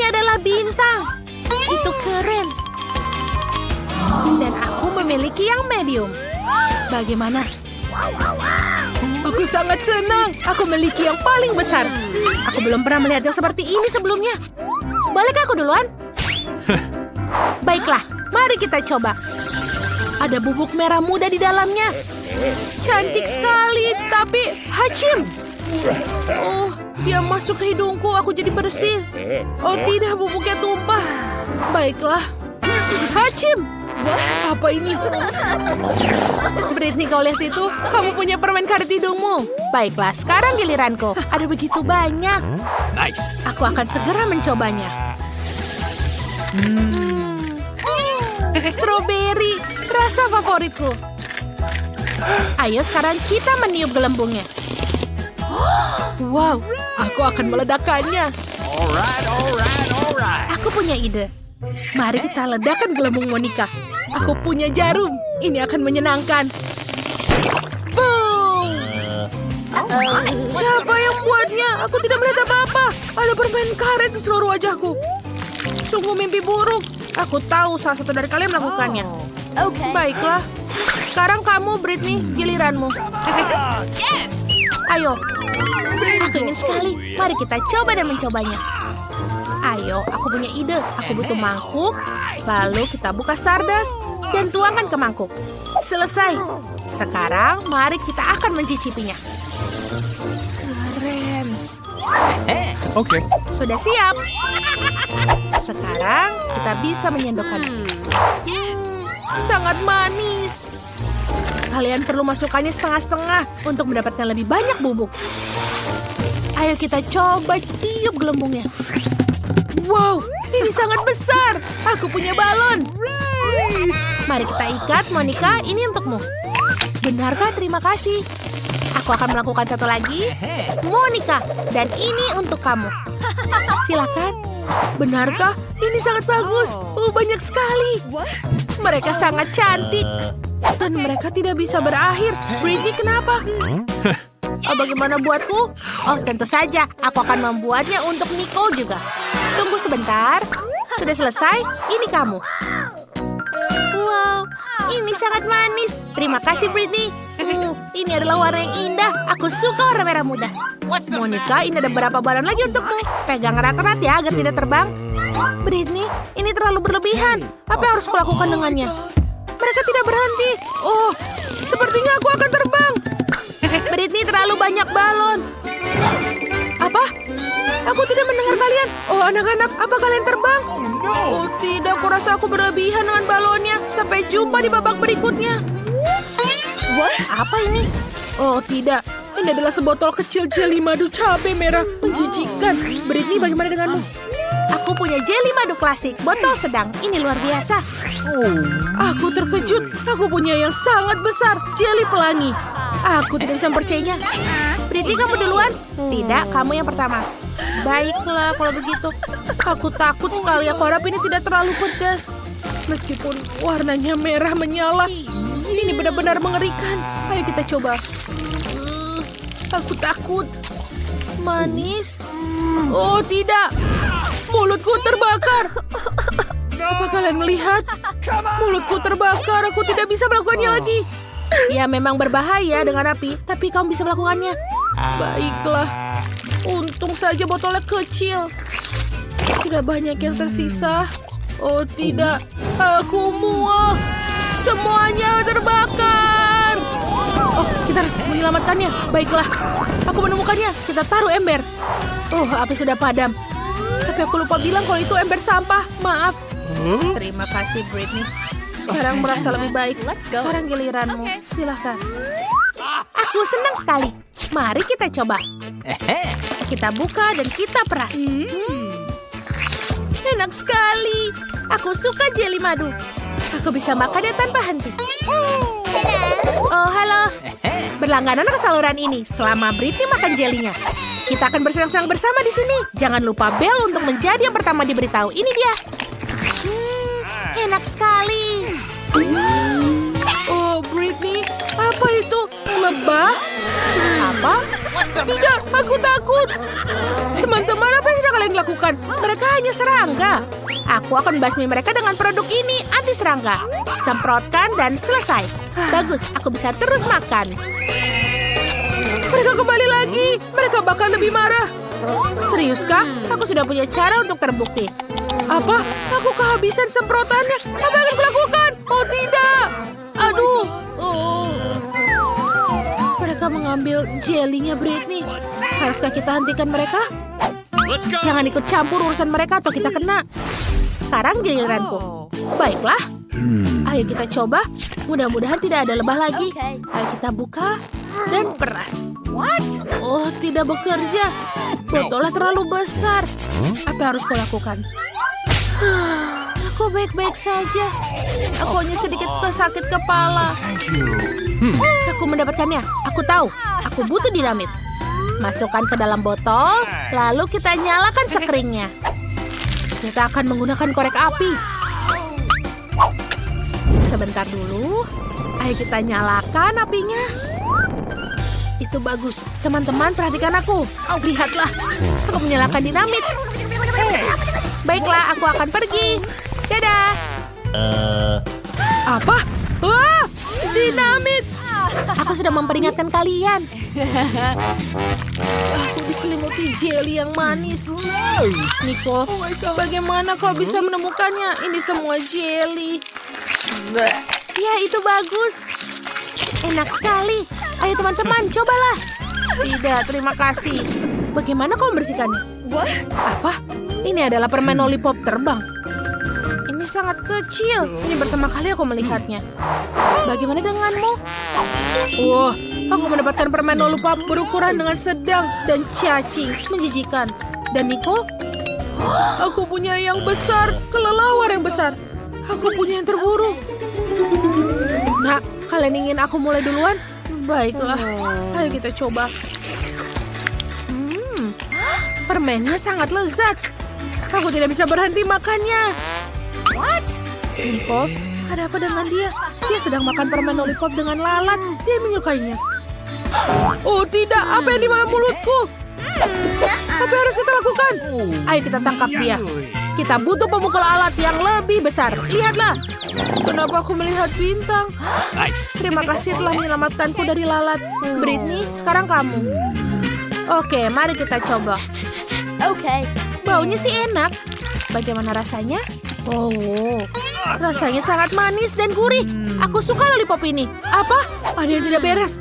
adalah bintang. Itu keren. Dan aku memiliki yang medium. Bagaimana? Aku sangat senang. Aku memiliki yang paling besar. Aku belum pernah melihat yang seperti ini sebelumnya. Bolehkah aku duluan? Baiklah, mari kita coba. Ada bubuk merah muda di dalamnya. Cantik sekali, tapi hacim. Oh, dia masuk ke hidungku. Aku jadi bersin. Oh tidak, bubuknya tumpah. Baiklah. Hacim. Apa ini? Britney, kau lihat itu? Kamu punya permen karet hidungmu. Baiklah, sekarang giliranku. Ada begitu banyak. Nice. Aku akan segera mencobanya. Strawberry, rasa favoritku. Ayo sekarang kita meniup gelembungnya. Wow, aku akan meledakkannya. Alright. Aku punya ide. Mari kita ledakan gelembung Monica. Aku punya jarum. Ini akan menyenangkan. Boom! Siapa yang buatnya? Aku tidak melihat apa-apa. Ada permen karet di seluruh wajahku. Sungguh mimpi buruk. Aku tahu salah satu dari kalian melakukannya. Baiklah. Sekarang kamu, Britney, giliranmu. Yes! Ayo. Aku ingin sekali. Mari kita coba dan mencobanya. Ayo, aku punya ide. Aku butuh mangkuk. Lalu kita buka Stardust dan tuangkan ke mangkuk. Selesai. Sekarang mari kita akan mencicipinya. Keren. Oke. Sudah siap. Sekarang kita bisa menyendokkannya. Sangat manis. Kalian perlu masukkannya setengah-setengah untuk mendapatkan lebih banyak bubuk. Ayo kita coba tiup gelembungnya. Wow, ini sangat besar. Aku punya balon. Mari kita ikat, Monica. Ini untukmu. Benarkah? Terima kasih. Aku akan melakukan satu lagi. Monica, dan ini untuk kamu. Silakan. Benarkah? Ini sangat bagus. Banyak sekali. Mereka sangat cantik. Dan mereka tidak bisa berakhir. Britney, kenapa? Bagaimana buatku? Oh, tentu saja. Aku akan membuatnya untuk Nicole juga. Tunggu sebentar. Sudah selesai? Ini kamu. Wow, ini sangat manis. Terima kasih, Britney. Ini adalah warna yang indah. Aku suka warna merah muda. Monica, ini ada beberapa balon lagi untukmu. Pegang erat-erat ya agar tidak terbang. Britney, ini terlalu berlebihan. Apa yang harus kulakukan dengannya? Mereka tidak berhenti. Oh, sepertinya aku akan terbang. Britney, terlalu banyak balon. Apa? Aku tidak mendengar kalian. Oh, anak-anak, apa kalian terbang? Oh, tidak. Aku rasa aku berlebihan dengan balonnya. Sampai jumpa di babak berikutnya. Apa ini? Oh, tidak. Ini adalah sebotol kecil jeli madu cabai merah. Menjijikkan. Britney, bagaimana denganmu? Aku punya jeli madu klasik, botol sedang. Ini luar biasa. Aku terkejut. Aku punya yang sangat besar, jeli pelangi. Aku tidak bisa mempercayainya. Britney, kamu duluan? Tidak, kamu yang pertama. Baiklah, kalau begitu. Aku takut sekali. Aku harap ini tidak terlalu pedas. Meskipun warnanya merah menyala. Ini benar-benar mengerikan. Ayo kita coba. Aku takut. Manis. Oh, tidak. Mulutku terbakar. Apa kalian melihat? Mulutku terbakar. Aku tidak bisa melakukannya lagi. Ya, memang berbahaya dengan api, tapi kamu bisa melakukannya. Baiklah. Untung saja botolnya kecil. Tidak banyak yang tersisa. Oh, tidak. Aku muak. Semuanya terbakar. Oh, kita harus menyelamatkannya. Baiklah. Aku menemukannya. Kita taruh ember. Oh, api sudah padam. Tapi aku lupa bilang kalau itu ember sampah. Maaf. Terima kasih, Britney. Sekarang merasa lebih baik. Sekarang giliranmu. Silahkan. Aku senang sekali. Mari kita coba. Kita buka dan kita peras. Enak sekali. Aku suka jeli madu. Aku bisa makannya tanpa henti. Oh, halo. Berlangganan ke saluran ini selama Britney makan jelinya. Kita akan bersenang-senang bersama di sini. Jangan lupa bel untuk menjadi yang pertama diberitahu. Ini dia. Enak sekali. Oh, Britney, apa itu? Lebah? Apa? Tidak, aku takut. Teman-teman, apa yang sudah kalian lakukan? Mereka hanya serangga. Aku akan basmi mereka dengan produk ini, anti serangga. Semprotkan dan selesai. Bagus, aku bisa terus makan. Mereka kembali lagi. Mereka bakal lebih marah. Seriuskah? Aku sudah punya cara untuk terbukti. Apa? Aku kehabisan semprotannya. Apa yang akan kulakukan? Oh tidak. Aduh. Mereka mengambil jelinya Britney. Haruskah kita hentikan mereka? Let's go. Jangan ikut campur urusan mereka atau kita kena. Sekarang giliranku. Baiklah. Ayo kita coba. Mudah-mudahan tidak ada lebah lagi. Ayo kita buka dan peras. What? Oh, tidak bekerja. Botolnya terlalu besar. Apa yang harus kulakukan? Aku baik-baik saja. Aku hanya sedikit sakit kepala. Aku mendapatkannya. Aku tahu. Aku butuh dinamit. Masukkan ke dalam botol, lalu kita nyalakan sekringnya. Kita akan menggunakan korek api. Sebentar dulu. Ayo kita nyalakan apinya. Itu bagus. Teman-teman, perhatikan aku. Lihatlah. Aku menyalakan dinamit. Baiklah, aku akan pergi. Dadah. Apa? Wah, dinamit. Aku sudah memperingatkan kalian. Aku diselimuti jeli yang manis. Nico, bagaimana kau bisa menemukannya? Ini semua jeli. Ya, itu bagus. Enak sekali. Ayo teman-teman, cobalah. Tidak, terima kasih. Bagaimana kau membersihkannya? Apa? Ini adalah permen lollipop terbang. Ini sangat kecil. Ini pertama kali aku melihatnya. Bagaimana denganmu? Wah, aku mendapatkan permen lollipop berukuran dengan sedang dan cacing. Menjijikan. Dan Nico? Aku punya yang besar, kelelawar yang besar. Aku punya yang terburuk. Nah, kalian ingin aku mulai duluan? Baiklah, ayo kita coba. Permennya sangat lezat. Aku tidak bisa berhenti makannya. What? Nico, ada apa dengan dia? Dia sedang makan permen lollipop dengan lalat. Dia menyukainya. Oh tidak, apa yang di dalam mulutku? Apa yang harus kita lakukan? Ayo kita tangkap dia. Kita butuh pemukul alat yang lebih besar. Lihatlah. Kenapa aku melihat bintang? Nice. Terima kasih telah menyelamatkanku dari lalat. Britney, sekarang kamu. Oke, mari kita coba. Baunya sih enak. Bagaimana rasanya? Oh, rasanya sangat manis dan gurih. Aku suka lollipop ini. Apa? Ada yang tidak beres.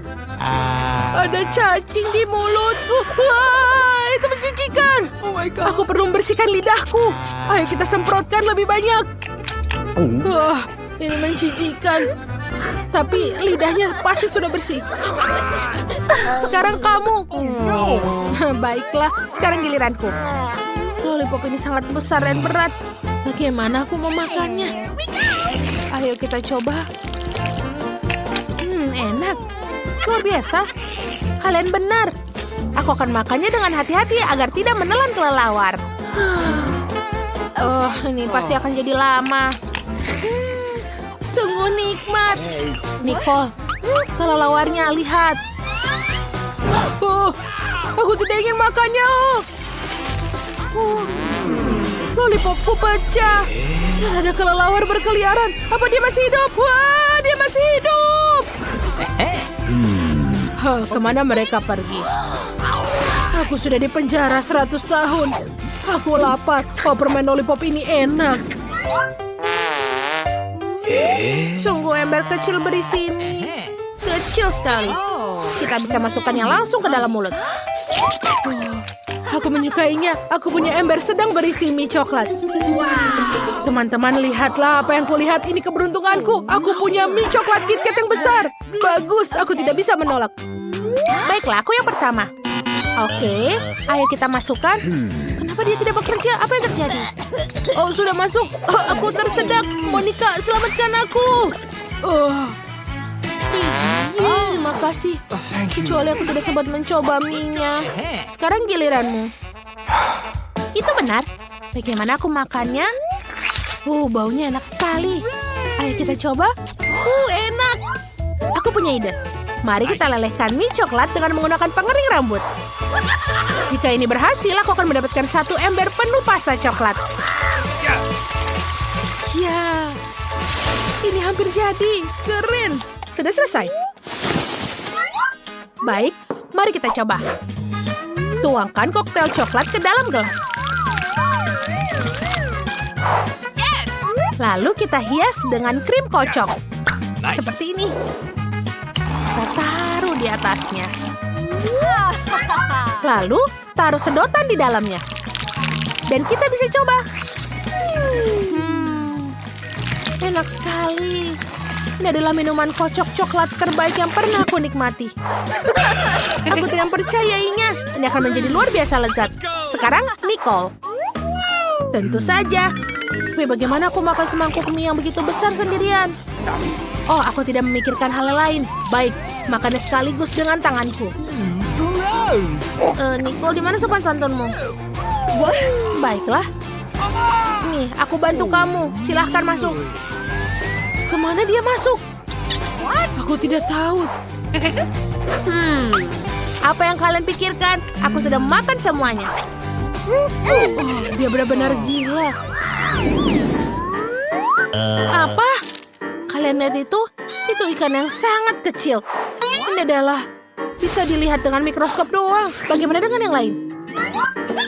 Ada cacing di mulutku. Wah, itu menjijikan. Oh my God. Aku perlu membersihkan lidahku. Ayo kita semprotkan lebih banyak. Wah, ini menjijikan. Tapi lidahnya pasti sudah bersih. Sekarang kamu. Baiklah, sekarang giliranku. Lollipop ini sangat besar dan berat. Bagaimana aku mau makannya? Ayo kita coba. Enak. Luar biasa. Kalian benar. Aku akan makannya dengan hati-hati agar tidak menelan kelelawar. Oh, ini pasti akan jadi lama. Sungguh nikmat. Nicole, kelelawarnya lihat. Oh, aku tidak ingin makannya. Lollipopku pecah. Dan ada kelelawar berkeliaran. Apa dia masih hidup? Wah, dia masih hidup. Kemana mereka pergi? Aku sudah di penjara 100 tahun. Aku lapar. Oh, permen lollipop ini enak. Sungguh ember kecil berisi mie. Kecil sekali. Kita bisa masukkannya langsung ke dalam mulut. Aku menyukainya. Aku punya ember sedang berisi mie coklat. Teman-teman, lihatlah apa yang kulihat. Ini keberuntunganku. Aku punya mie coklat KitKat yang besar. Bagus, aku tidak bisa menolak. Baiklah, aku yang pertama. Oke, ayo kita masukkan. Kenapa dia tidak bekerja? Apa yang terjadi? Oh, sudah masuk. Oh, aku tersedak. Monica, selamatkan aku. Terima kasih. Kecuali aku tidak sempat mencoba mie-nya. Sekarang giliranmu. Itu benar. Bagaimana aku makannya? Baunya enak sekali. Ayo kita coba. Enak. Aku punya ide. Mari kita lelehkan mie coklat dengan menggunakan pengering rambut. Jika ini berhasil, aku akan mendapatkan 1 ember penuh pasta coklat. Ya, ini hampir jadi. Keren. Sudah selesai. Baik, mari kita coba. Tuangkan koktail coklat ke dalam gelas. Yes. Lalu kita hias dengan krim kocok. Nice. Seperti ini. Kita taruh di atasnya. Lalu taruh sedotan di dalamnya. Dan kita bisa coba. Enak sekali. Ini adalah minuman kocok coklat terbaik yang pernah aku nikmati. Aku tidak percayainya. Ini akan menjadi luar biasa lezat. Sekarang, Nicole. Tentu saja. Tapi bagaimana aku makan semangkuk mie yang begitu besar sendirian? Oh, aku tidak memikirkan hal lain. Baik, makannya sekaligus dengan tanganku. Nicole, di mana sopan santunmu? Baiklah. Nih, aku bantu kamu. Silahkan masuk. Kemana dia masuk? Aku tidak tahu. Apa yang kalian pikirkan? Aku sudah makan semuanya. Dia benar-benar gila. Apa? Kalian lihat itu? Itu ikan yang sangat kecil. Ini adalah bisa dilihat dengan mikroskop doang. Bagaimana dengan yang lain?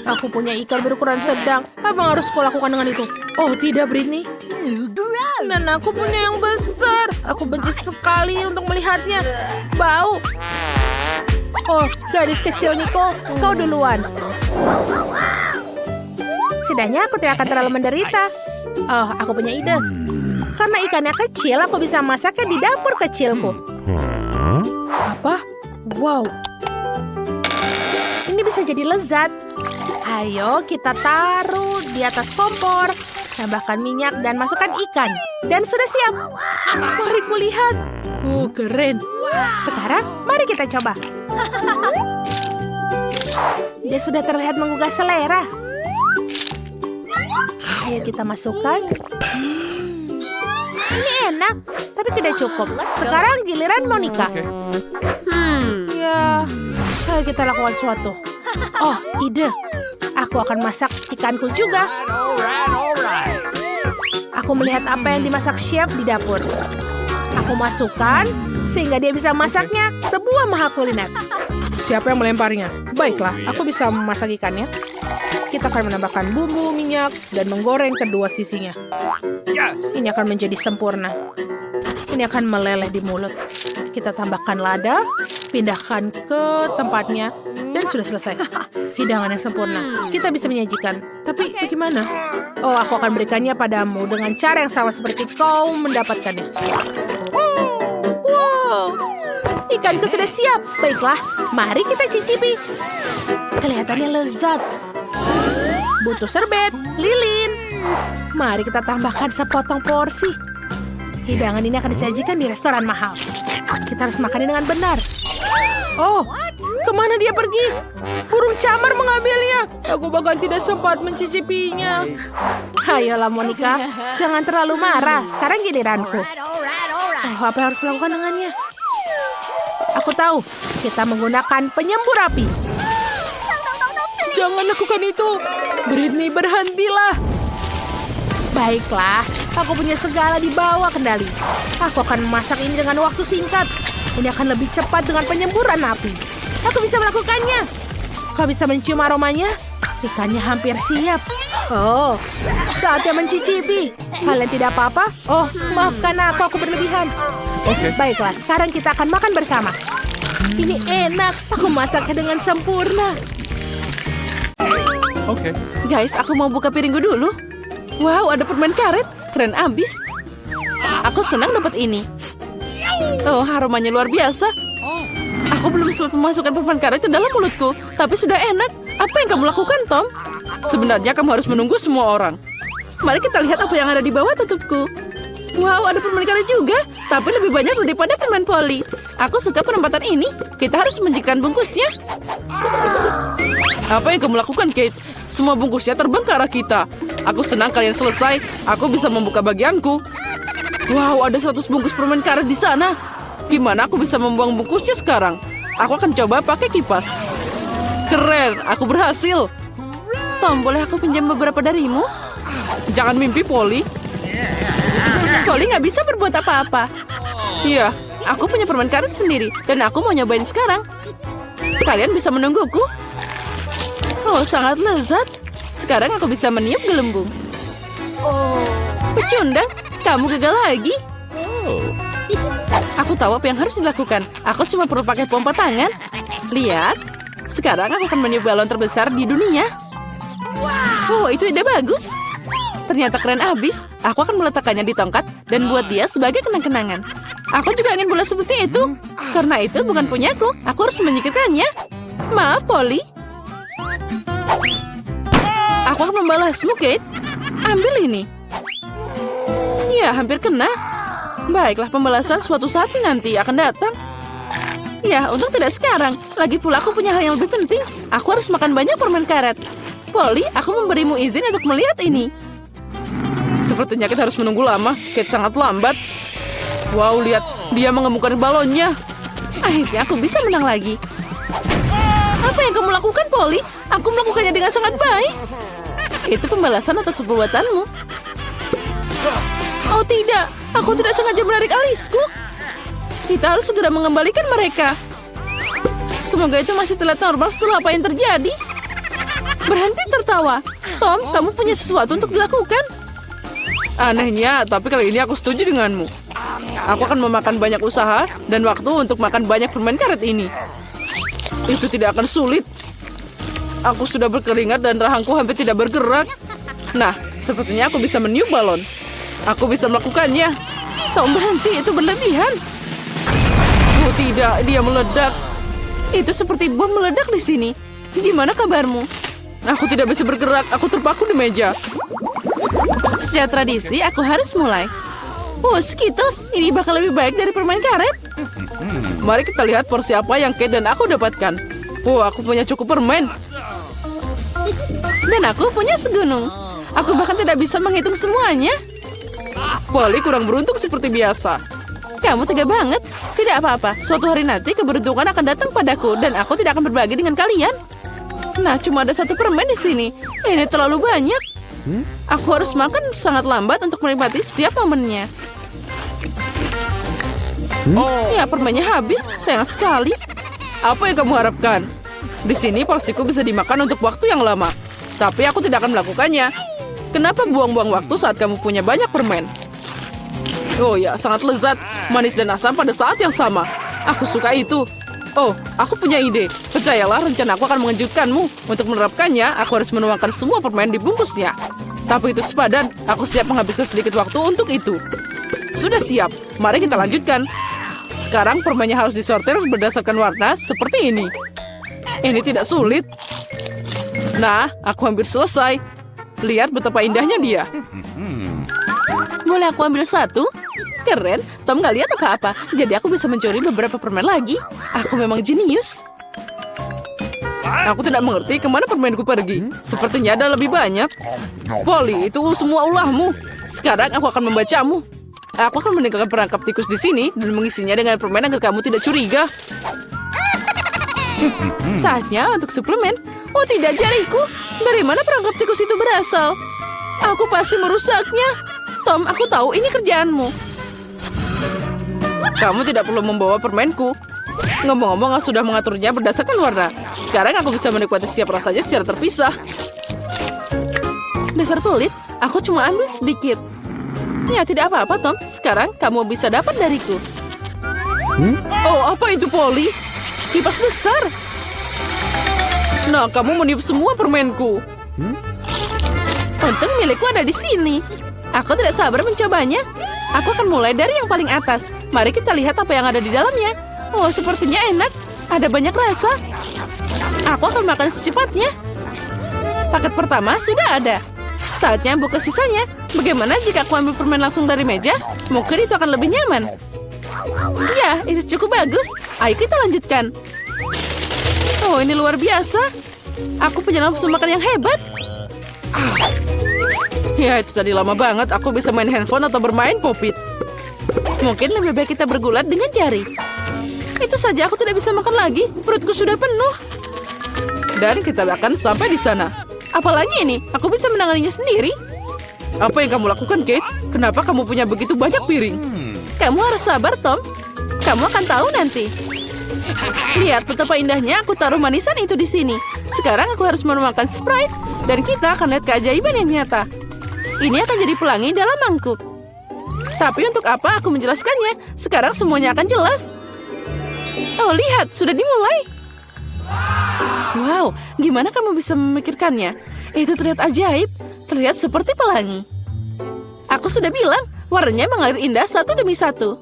Aku punya ikan berukuran sedang. Apa yang harus kau lakukan dengan itu? Oh, tidak, Britney. Dan aku punya yang besar. Aku benci sekali untuk melihatnya. Bau. Oh, gadis kecil Nicole, kau duluan. Setidaknya aku tidak akan terlalu menderita. Oh, aku punya ide. Karena ikannya kecil, aku bisa masaknya di dapur kecilku. Apa? Wow. Ini bisa jadi lezat. Ayo kita taruh di atas kompor. Tambahkan minyak dan masukkan ikan. Dan sudah siap. Mari kulihat. Keren. Sekarang, mari kita coba. Dia sudah terlihat menggugah selera. Ayo kita masukkan. Ini enak, tapi tidak cukup. Sekarang giliran Monica. Ya, ayo kita lakukan sesuatu. Oh, ide. Aku akan masak ikanku juga. Aku melihat apa yang dimasak chef di dapur. Aku masukkan sehingga dia bisa masaknya sebuah maha kuliner. Siapa yang melemparnya? Baiklah, aku bisa memasak ikannya. Kita akan menambahkan bumbu, minyak, dan menggoreng kedua sisinya. Ini akan menjadi sempurna. Ini akan meleleh di mulut. Kita tambahkan lada, pindahkan ke tempatnya, dan sudah selesai. Hidangan yang sempurna. Kita bisa menyajikan. Tapi bagaimana? Oh, aku akan berikannya padamu dengan cara yang sama seperti kau mendapatkannya. Wow, ikanku sudah siap. Baiklah, mari kita cicipi. Kelihatannya lezat. Butuh serbet, lilin. Mari kita tambahkan sepotong porsi. Hidangan ini akan disajikan di restoran mahal. Kita harus makannya dengan benar. Oh, kemana dia pergi? Burung camar mengambilnya. Aku bahkan tidak sempat mencicipinya. Ayolah Monica, jangan terlalu marah. Sekarang giliranku. Oh, apa yang harus kulakukan dengannya? Aku tahu, kita menggunakan penyembur api. Jangan lakukan itu. Britney, berhentilah. Baiklah, aku punya segala di bawah kendali. Aku akan memasak ini dengan waktu singkat. Ini akan lebih cepat dengan penyemburan api. Aku bisa melakukannya. Kau bisa mencium aromanya? Ikannya hampir siap. Oh, saatnya mencicipi. Kalian tidak apa-apa? Oh, maafkan aku berlebihan. Oke. Baiklah, sekarang kita akan makan bersama. Ini enak. Aku masaknya dengan sempurna. Oke. Guys, aku mau buka piringku dulu. Wow, ada permen karet. Keren abis. Aku senang dapat ini. Oh, aromanya luar biasa. Aku belum sempat memasukkan permen karet ke dalam mulutku. Tapi sudah enak. Apa yang kamu lakukan, Tom? Sebenarnya kamu harus menunggu semua orang. Mari kita lihat apa yang ada di bawah tutupku. Wow, ada permen karet juga. Tapi lebih banyak daripada permen poli. Aku suka penempatan ini. Kita harus menjadikan bungkusnya. Apa yang kamu lakukan, Kate? Semua bungkusnya terbang ke arah kita. Aku senang kalian selesai. Aku bisa membuka bagianku. Wow, ada 100 bungkus permen karet di sana. Gimana aku bisa membuang bungkusnya sekarang? Aku akan coba pakai kipas. Keren, aku berhasil. Tom, boleh aku pinjam beberapa darimu? Jangan mimpi, Polly. Polly nggak bisa berbuat apa-apa. Iya, aku punya permen karet sendiri. Dan aku mau nyobain sekarang. Kalian bisa menungguku? Oh, sangat lezat. Sekarang aku bisa meniup gelembung. Pecundang, kamu gagal lagi. Aku tahu apa yang harus dilakukan. Aku cuma perlu pakai pompa tangan. Lihat, sekarang aku akan meniup balon terbesar di dunia. Oh, itu ide bagus. Ternyata keren abis. Aku akan meletakkannya di tongkat dan buat dia sebagai kenang-kenangan. Aku juga ingin bola seperti itu. Karena itu bukan punyaku. Aku harus menyingkirkannya. Maaf, Polly. Aku akan membalasmu, Kate. Ambil ini. Ya, hampir kena. Baiklah, pembalasan suatu saat nanti akan datang. Ya, untung tidak sekarang. Lagi pula aku punya hal yang lebih penting. Aku harus makan banyak permen karet. Polly, aku memberimu izin untuk melihat ini. Sepertinya kita harus menunggu lama. Kate sangat lambat. Wow, lihat. Dia mengemukkan balonnya. Akhirnya aku bisa menang lagi. Apa yang kamu lakukan, Polly? Aku melakukannya dengan sangat baik. Itu pembalasan atas perbuatanmu. Oh tidak, aku tidak sengaja menarik alisku. Kita harus segera mengembalikan mereka. Semoga itu masih terlihat normal setelah apa yang terjadi. Berhenti tertawa. Tom, kamu punya sesuatu untuk dilakukan. Anehnya, tapi kali ini aku setuju denganmu. Aku akan memakan banyak usaha dan waktu untuk makan banyak permen karet ini. Itu tidak akan sulit. Aku sudah berkeringat dan rahangku hampir tidak bergerak. Nah, sepertinya aku bisa meniup balon. Aku bisa melakukannya. Tom, berhenti, itu berlebihan. Oh tidak, dia meledak. Itu seperti bom meledak di sini. Gimana kabarmu? Aku tidak bisa bergerak, aku terpaku di meja. Sejak tradisi, aku harus mulai. Oh, Skittles, ini bakal lebih baik dari permen karet. Mari kita lihat porsi apa yang Kate dan aku dapatkan. Oh, aku punya cukup permen. Dan aku punya segunung. Aku bahkan tidak bisa menghitung semuanya. Polly kurang beruntung seperti biasa. Kamu tega banget. Tidak apa-apa, suatu hari nanti keberuntungan akan datang padaku dan aku tidak akan berbagi dengan kalian. Nah, cuma ada satu permen di sini. Ini terlalu banyak. Aku harus makan sangat lambat untuk menikmati setiap momennya. Ya, permennya habis. Sayang sekali. Apa yang kamu harapkan? Di sini porsiku bisa dimakan untuk waktu yang lama. Tapi aku tidak akan melakukannya. Kenapa buang-buang waktu saat kamu punya banyak permen? Oh ya, sangat lezat. Manis dan asam pada saat yang sama. Aku suka itu. Oh, aku punya ide. Percayalah, rencana aku akan mengejutkanmu. Untuk menerapkannya, aku harus menuangkan semua permen di bungkusnya. Tapi itu sepadan. Aku siap menghabiskan sedikit waktu untuk itu. Sudah siap. Mari kita lanjutkan. Sekarang permennya harus disortir berdasarkan warna seperti ini. Ini tidak sulit. Nah, aku hampir selesai. Lihat betapa indahnya dia. Boleh aku ambil satu? Keren, Tom nggak lihat apa-apa. Jadi aku bisa mencuri beberapa permen lagi. Aku memang jenius. Aku tidak mengerti kemana permenku pergi. Sepertinya ada lebih banyak. Polly, itu semua ulahmu. Sekarang aku akan membacamu. Aku akan meninggalkan perangkap tikus di sini dan mengisinya dengan permen agar kamu tidak curiga. Saatnya untuk suplemen. Oh tidak, jariku. Dari mana perangkap tikus itu berasal? Aku pasti merusaknya. Tom, aku tahu ini kerjaanmu. Kamu tidak perlu membawa permenku. Ngomong-ngomong, aku sudah mengaturnya berdasarkan warna. Sekarang aku bisa menikmati setiap rasanya secara terpisah. Dasar pelit, aku cuma ambil sedikit. Ya, tidak apa-apa, Tom. Sekarang kamu bisa dapat dariku. Oh, apa itu, Polly? Kipas besar. Nah, kamu meniup semua permenku. Untung milikku ada di sini. Aku tidak sabar mencobanya. Aku akan mulai dari yang paling atas. Mari kita lihat apa yang ada di dalamnya. Oh, sepertinya enak. Ada banyak rasa. Aku akan makan secepatnya. Paket pertama sudah ada. Saatnya buka sisanya. Bagaimana jika aku ambil permen langsung dari meja? Mungkin itu akan lebih nyaman. Ya, itu cukup bagus. Ayo kita lanjutkan. Oh, ini luar biasa. Aku punya nafsu makan yang hebat. Ya, itu tadi lama banget. Aku bisa main handphone atau bermain popit. Mungkin lebih baik kita bergulat dengan jari. Itu saja aku tidak bisa makan lagi. Perutku sudah penuh. Dan kita akan sampai di sana. Apalagi ini, aku bisa menanganinya sendiri. Apa yang kamu lakukan, Kate? Kenapa kamu punya begitu banyak piring? Kamu harus sabar, Tom. Kamu akan tahu nanti. Lihat betapa indahnya aku taruh manisan itu di sini. Sekarang aku harus menuangkan Sprite. Dan kita akan lihat keajaiban yang nyata. Ini akan jadi pelangi dalam mangkuk. Tapi untuk apa aku menjelaskannya? Sekarang semuanya akan jelas. Oh, lihat, sudah dimulai. Wow, gimana kamu bisa memikirkannya? Itu terlihat ajaib, terlihat seperti pelangi. Aku sudah bilang, warnanya mengalir indah satu demi satu.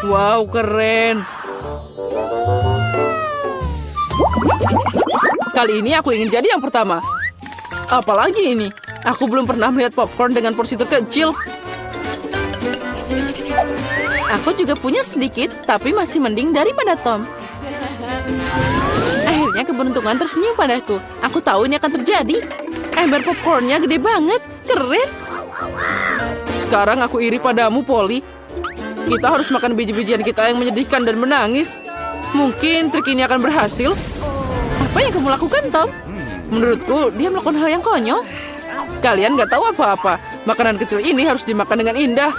Wow, keren. Kali ini aku ingin jadi yang pertama. Apalagi ini, aku belum pernah melihat popcorn dengan porsi terkecil. Aku juga punya sedikit, tapi masih mending daripada Tom. Akhirnya keberuntungan tersenyum padaku. Aku tahu ini akan terjadi. Ember popcornnya gede banget, keren. Sekarang aku iri padamu, Polly. Kita harus makan biji-bijian kita yang menyedihkan dan menangis. Mungkin trik ini akan berhasil. Apa yang kamu lakukan, Tom? Menurutku, dia melakukan hal yang konyol. Kalian gak tahu apa-apa. Makanan kecil ini harus dimakan dengan indah.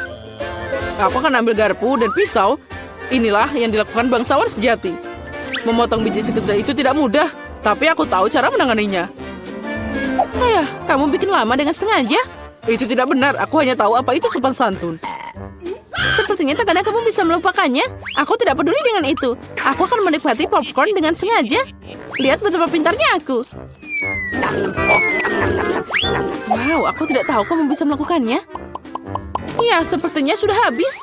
Aku akan ambil garpu dan pisau. Inilah yang dilakukan bangsawan sejati. Memotong biji sekecil itu tidak mudah, tapi aku tahu cara menanganinya. Ayah, kamu bikin lama dengan sengaja? Itu tidak benar, aku hanya tahu apa itu sopan santun. Sepertinya terkadang kamu bisa melupakannya. Aku tidak peduli dengan itu. Aku akan menikmati popcorn dengan sengaja. Lihat betapa pintarnya aku. Wow, aku tidak tahu kamu bisa melakukannya. Ya, sepertinya sudah habis.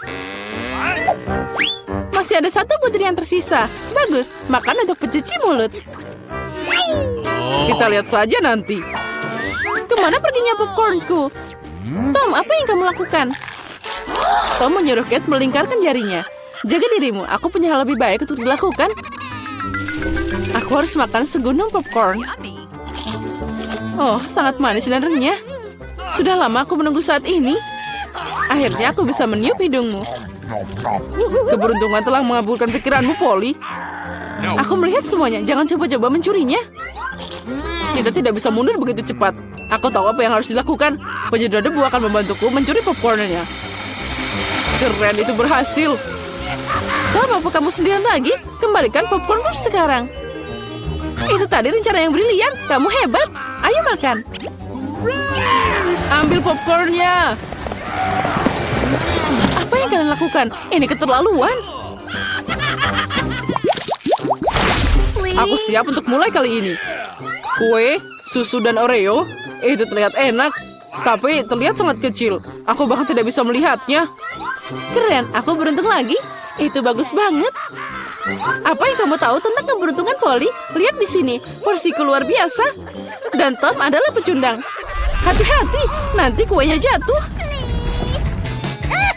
Masih ada satu butir yang tersisa. Bagus, makan untuk pencuci mulut. Kita lihat saja nanti. Kemana perginya popcornku? Tom, apa yang kamu lakukan? Tom menyuruh Kate melingkarkan jarinya. Jaga dirimu, aku punya hal lebih baik untuk dilakukan. Aku harus makan segunung popcorn. Yummy. Oh, sangat manis dan renyah. Sudah lama aku menunggu saat ini. Akhirnya aku bisa meniup hidungmu. Keberuntungan telah mengabulkan pikiranmu, Polly. Aku melihat semuanya, jangan coba-coba mencurinya. Kita tidak bisa mundur begitu cepat. Aku tahu apa yang harus dilakukan. Penyedot debu akan membantuku mencuri popcornnya. Keren, itu berhasil. Tom, apa kamu sendirian lagi? Kembalikan popcornku sekarang. Itu tadi rencana yang brilian. Kamu hebat. Ayo makan. Ambil popcornnya. Apa yang kalian lakukan? Ini keterlaluan. Aku siap untuk mulai kali ini. Kue, susu, dan Oreo. Itu terlihat enak. Tapi terlihat sangat kecil. Aku bahkan tidak bisa melihatnya. Keren, aku beruntung lagi. Itu bagus banget. Apa yang kamu tahu tentang keberuntungan, Polly? Lihat di sini, porsiku luar biasa. Dan Tom adalah pecundang. Hati-hati, nanti kuenya jatuh.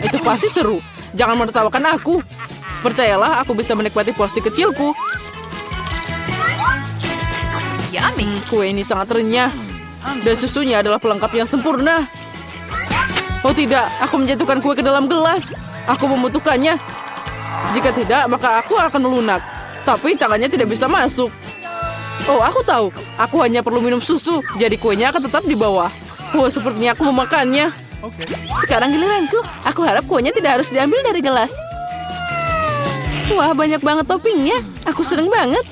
Itu pasti seru. Jangan menertawakan aku. Percayalah, aku bisa menikmati porsi kecilku. Yummy. Kue ini sangat renyah. Dan susunya adalah pelengkap yang sempurna. Oh tidak, aku menjatuhkan kue ke dalam gelas. Aku membutuhkannya. Jika tidak, maka aku akan melunak. Tapi tangannya tidak bisa masuk. Oh, aku tahu. Aku hanya perlu minum susu. Jadi kuenya akan tetap di bawah. Oh, sepertinya aku memakannya. Sekarang giliranku. Aku harap kuenya tidak harus diambil dari gelas. Wah, banyak banget toppingnya. Aku seneng banget.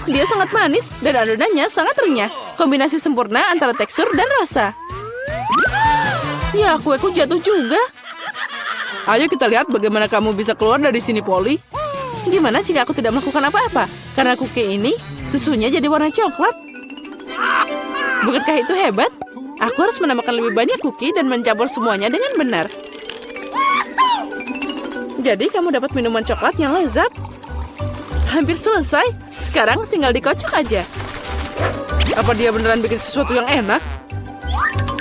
Dia sangat manis dan adonannya sangat renyah. Kombinasi sempurna antara tekstur dan rasa. Ya, kueku jatuh juga. Ayo kita lihat bagaimana kamu bisa keluar dari sini, Polly. Gimana jika aku tidak melakukan apa-apa? Karena cookie ini, susunya jadi warna coklat. Bukankah itu hebat? Aku harus menambahkan lebih banyak cookie dan mencampur semuanya dengan benar. Jadi kamu dapat minuman coklat yang lezat. Hampir selesai. Sekarang tinggal dikocok aja. Apa dia beneran bikin sesuatu yang enak?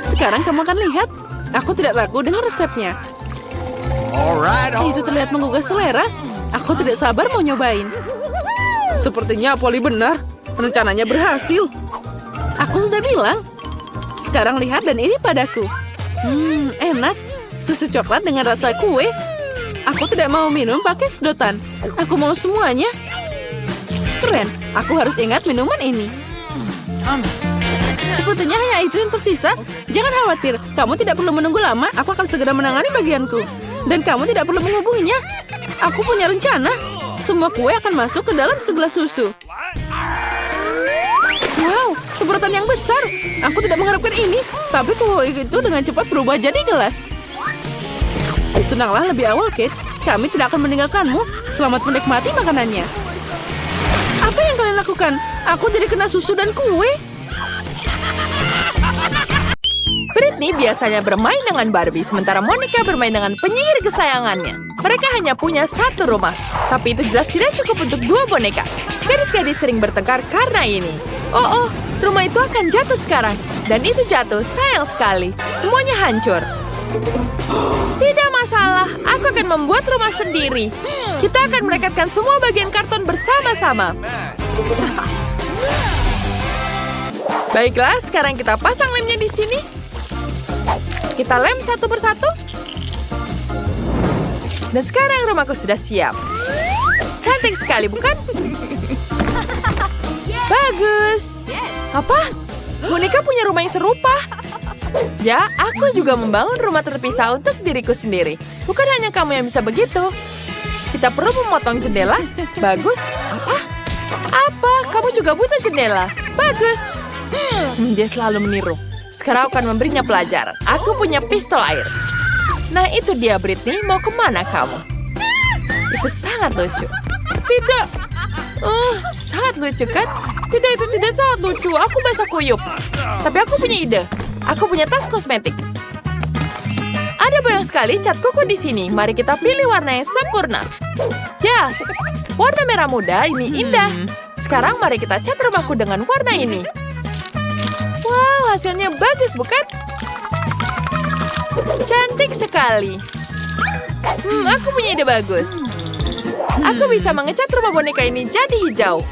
Sekarang kamu akan lihat. Aku tidak ragu dengan resepnya. Itu terlihat menggugah selera. Aku tidak sabar mau nyobain. Sepertinya Polly benar. Rencananya berhasil. Aku sudah bilang. Sekarang lihat dan iri padaku. Enak. Susu coklat dengan rasa kue. Aku tidak mau minum pakai sedotan. Aku mau semuanya. Keren, aku harus ingat minuman ini. Sepertinya hanya itu yang tersisa. Jangan khawatir, kamu tidak perlu menunggu lama. Aku akan segera menangani bagianku. Dan kamu tidak perlu menghubunginya. Aku punya rencana. Semua kue akan masuk ke dalam segelas susu. Wow, semprotan yang besar. Aku tidak mengharapkan ini. Tapi kue itu dengan cepat berubah jadi gelas. Senanglah lebih awal, Kate. Kami tidak akan meninggalkanmu. Selamat menikmati makanannya. Apa yang kalian lakukan? Aku jadi kena susu dan kue. Britney biasanya bermain dengan Barbie, sementara Monica bermain dengan penyihir kesayangannya. Mereka hanya punya satu rumah, tapi itu jelas tidak cukup untuk dua boneka. Gadis-gadis sering bertengkar karena ini. Oh, rumah itu akan jatuh sekarang. Dan itu jatuh, sayang sekali. Semuanya hancur. Tidak masalah, aku akan membuat rumah sendiri. Kita akan merekatkan semua bagian karton bersama-sama. Baiklah, sekarang kita pasang lemnya di sini. Kita lem satu persatu. Dan sekarang rumahku sudah siap. Cantik sekali, bukan? Bagus. Apa? Monica punya rumah yang serupa. Ya, aku juga membangun rumah terpisah untuk diriku sendiri. Bukan hanya kamu yang bisa begitu. Kita perlu memotong jendela. Bagus. Apa? Kamu juga butuh jendela. Bagus. Dia selalu meniru. Sekarang aku akan memberinya pelajaran. Aku punya pistol air. Nah, itu dia, Britney. Mau kemana kamu? Itu sangat lucu. Tidak. Sangat lucu, kan? Tidak, itu tidak sangat lucu. Aku basah kuyup. Tapi aku punya ide. Aku punya tas kosmetik. Ada banyak sekali cat kuku di sini. Mari kita pilih warna yang sempurna. Ya, warna merah muda ini indah. Sekarang mari kita cat rumahku dengan warna ini. Wow, hasilnya bagus, bukan? Cantik sekali. Aku punya ide bagus. Aku bisa mengecat rumah boneka ini jadi hijau.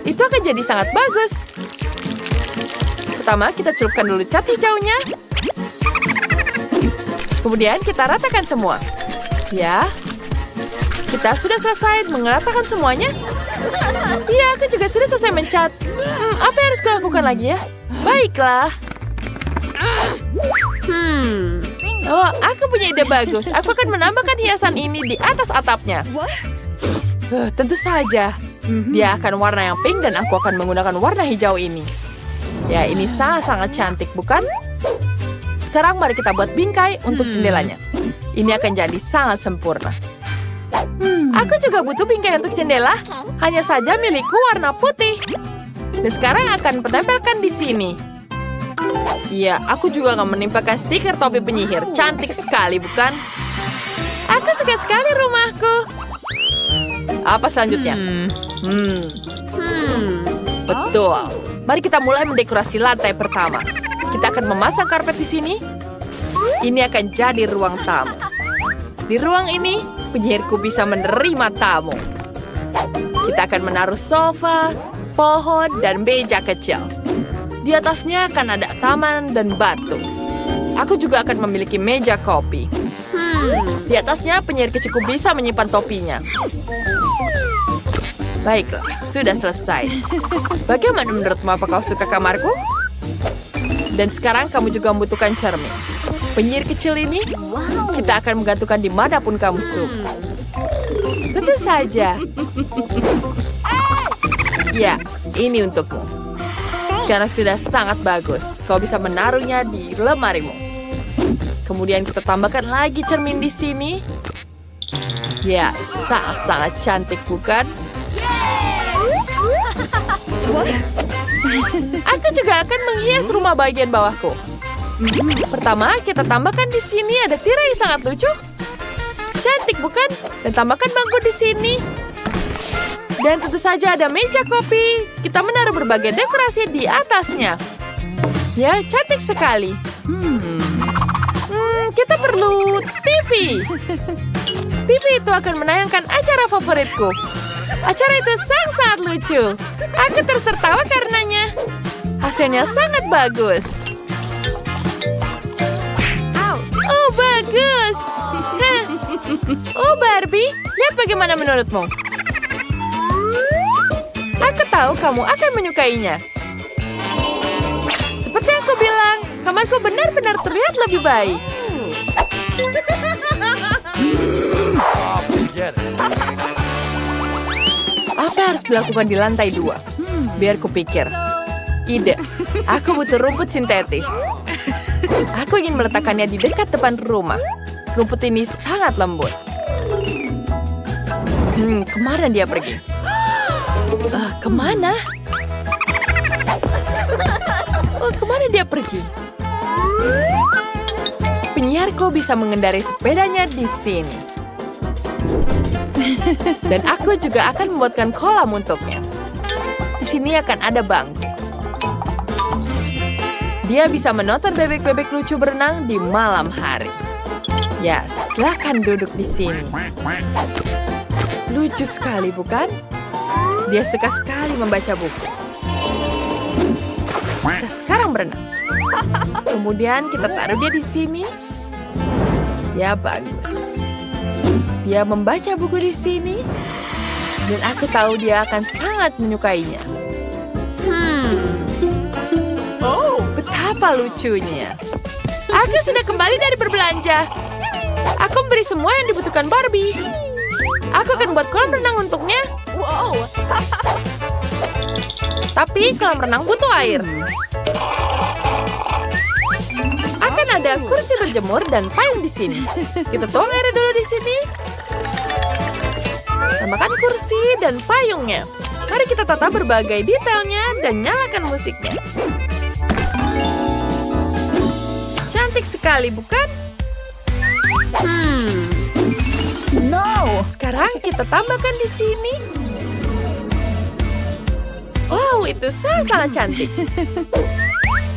Itu akan jadi sangat bagus. Pertama, kita celupkan dulu cat hijaunya. Kemudian kita ratakan semua. Ya. Kita sudah selesai meratakan semuanya. Iya, aku juga sudah selesai mencat. Apa yang harus kulakukan lagi ya? Baiklah. Oh, aku punya ide bagus. Aku akan menambahkan hiasan ini di atas atapnya. Tentu saja. Dia akan warna yang pink dan aku akan menggunakan warna hijau ini. Ya, ini sangat-sangat cantik, bukan? Sekarang mari kita buat bingkai untuk jendelanya. Ini akan jadi sangat sempurna. Aku juga butuh bingkai untuk jendela. Hanya saja milikku warna putih. Dan sekarang akan penempelkan di sini. Iya, aku juga akan menempelkan stiker topi penyihir. Cantik sekali, bukan? Aku suka sekali rumahku. Apa selanjutnya? Betul. Mari kita mulai mendekorasi lantai pertama. Kita akan memasang karpet di sini. Ini akan jadi ruang tamu. Di ruang ini, penyihirku bisa menerima tamu. Kita akan menaruh sofa, pohon, dan meja kecil. Di atasnya akan ada taman dan batu. Aku juga akan memiliki meja kopi. Di atasnya penyihir kecilku bisa menyimpan topinya. Baiklah, sudah selesai. Bagaimana menurutmu, apa kau suka kamarku? Dan sekarang kamu juga membutuhkan cermin. Penyihir kecil ini, kita akan menggantungkan dimanapun kamu suka. Tentu saja. Ya, ini untukmu. Sekarang sudah sangat bagus. Kau bisa menaruhnya di lemarimu. Kemudian kita tambahkan lagi cermin di sini. Ya, sangat-sangat cantik, bukan? Aku juga akan menghias rumah bagian bawahku. Pertama, kita tambahkan di sini ada tirai yang sangat lucu. Cantik, bukan? Dan tambahkan bangku di sini. Dan tentu saja ada meja kopi. Kita menaruh berbagai dekorasi di atasnya. Ya, cantik sekali. Kita perlu TV. TV itu akan menayangkan acara favoritku. Acara itu sangat lucu. Aku terus tertawa karenanya. Hasilnya sangat bagus. Oh, bagus. Oh, Barbie, lihat bagaimana menurutmu? Aku tahu kamu akan menyukainya. Seperti yang aku bilang, kamarku benar-benar terlihat lebih baik. Apa yang harus dilakukan di lantai 2? Biar kupikir. Ide, aku butuh rumput sintetis. Aku ingin meletakkannya di dekat depan rumah. Rumput ini sangat lembut. Kemana dia pergi? Kemana? Kemana dia pergi? Penyiarku bisa mengendarai sepedanya di sini. Dan aku juga akan membuatkan kolam untuknya. Di sini akan ada bangku. Dia bisa menonton bebek-bebek lucu berenang di malam hari. Ya, silahkan duduk di sini. Lucu sekali, bukan? Dia suka sekali membaca buku. Kita sekarang berenang. Kemudian kita taruh dia di sini. Ya, bagus. Dia membaca buku di sini. Dan aku tahu dia akan sangat menyukainya. Oh, betapa lucunya. Aku sudah kembali dari berbelanja. Aku memberi semua yang dibutuhkan Barbie. Aku akan buat kolam renang untuknya. Wow. Tapi kolam renang butuh air. Akan ada kursi berjemur dan payung di sini. Kita tuang air dulu di sini. Tambahkan kursi dan payungnya. Mari kita tata berbagai detailnya dan nyalakan musiknya. Cantik sekali, bukan? No. Sekarang kita tambahkan di sini. Wow, itu sangat cantik.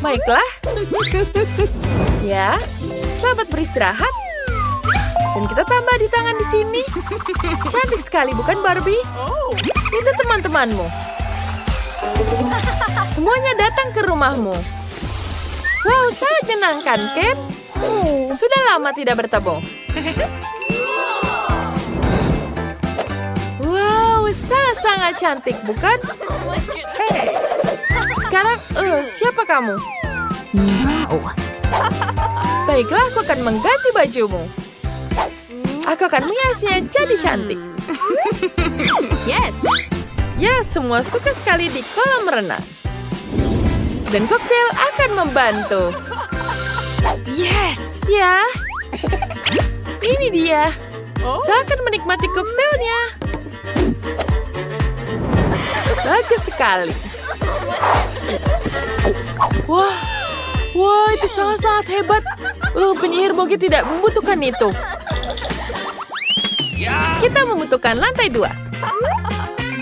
Baiklah. Ya, selamat beristirahat. Dan kita tambah di tangan di sini. Cantik sekali, bukan Barbie? Itu teman-temanmu. Semuanya datang ke rumahmu. Wow, sangat menyenangkan, Ken. Sudah lama tidak bertemu. Wow, sangat cantik, bukan? Sekarang, siapa kamu? Baiklah, aku akan mengganti bajumu. Aku akan menghiasnya jadi cantik. Yes. Ya, semua suka sekali di kolam renang. Dan koktail akan membantu. Yes. Ya. Ini dia. Silakan menikmati koktailnya. Bagus sekali. Wah, itu sangat hebat. Penyihir Mogi tidak membutuhkan itu. Kita membutuhkan lantai 2.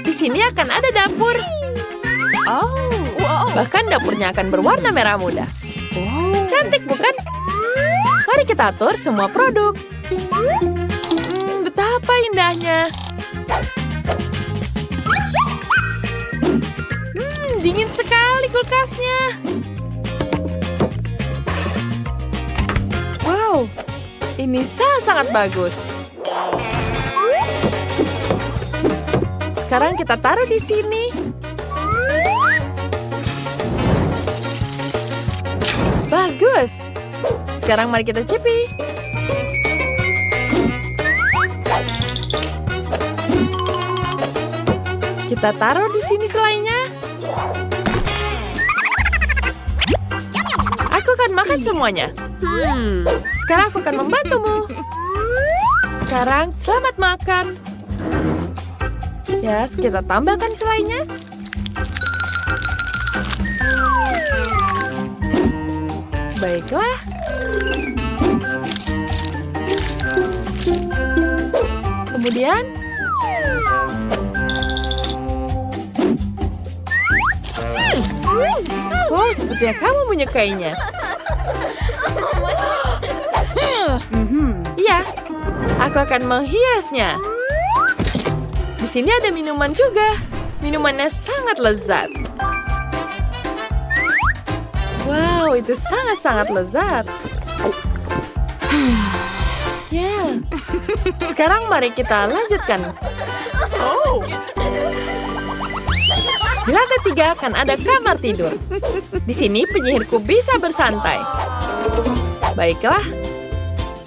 Di sini akan ada dapur. Bahkan dapurnya akan berwarna merah muda. Cantik, bukan? Mari kita atur semua produk. Betapa indahnya. Dingin sekali kulkasnya. Wow, ini sangat bagus. Sekarang kita taruh di sini. Bagus. Sekarang mari kita cipi. Kita taruh di sini selainya. Aku akan makan semuanya. Sekarang aku akan membantumu. Sekarang selamat makan. Ya, kita tambahkan selainya. Baiklah. Kemudian wow, sepertinya kamu menyukainya. Iya, aku akan menghiasnya. Di sini ada minuman juga. Minumannya sangat lezat. Wow, itu sangat lezat. Ya. Sekarang mari kita lanjutkan. Di lantai 3 akan ada kamar tidur. Di sini penyihirku bisa bersantai. Baiklah.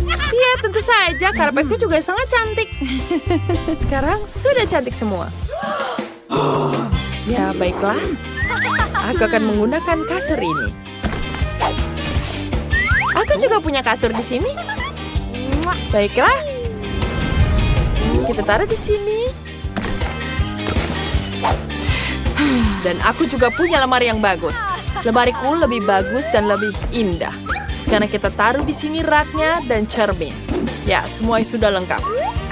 Iya, tentu saja karpetku juga sangat cantik. Sekarang sudah cantik semua. Ya, baiklah. Aku akan menggunakan kasur ini. Aku juga punya kasur di sini. Baiklah. Kita taruh di sini. Dan aku juga punya lemari yang bagus. Lemariku lebih bagus dan lebih indah. Sekarang kita taruh di sini raknya dan cermin. Ya, semua sudah lengkap.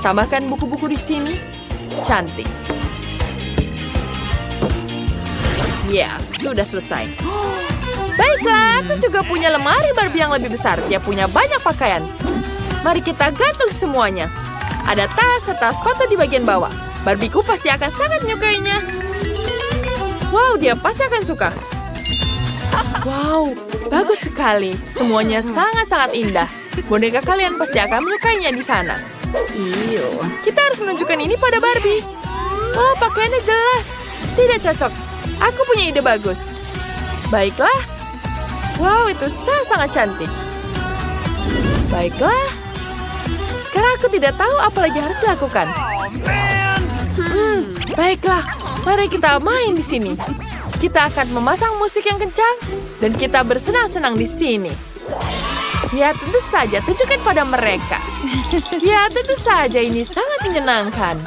Tambahkan buku-buku di sini. Cantik. Ya, sudah selesai. Baiklah, aku juga punya lemari Barbie yang lebih besar. Dia punya banyak pakaian. Mari kita gantung semuanya. Ada tas serta sepatu di bagian bawah. Barbieku pasti akan sangat menyukainya. Wow, dia pasti akan suka. Wow, bagus sekali. Semuanya sangat-sangat indah. Boneka kalian pasti akan menyukainya di sana. Iyo, kita harus menunjukkan ini pada Barbie. Oh, pakaiannya jelas. Tidak cocok. Aku punya ide bagus. Baiklah. Wow, itu sangat cantik. Baiklah. Sekarang aku tidak tahu apa lagi harus dilakukan. Baiklah. Mari kita main di sini. Kita akan memasang musik yang kencang dan kita bersenang-senang di sini. Ya, tentu saja tunjukkan pada mereka. Ya, tentu saja ini sangat menyenangkan.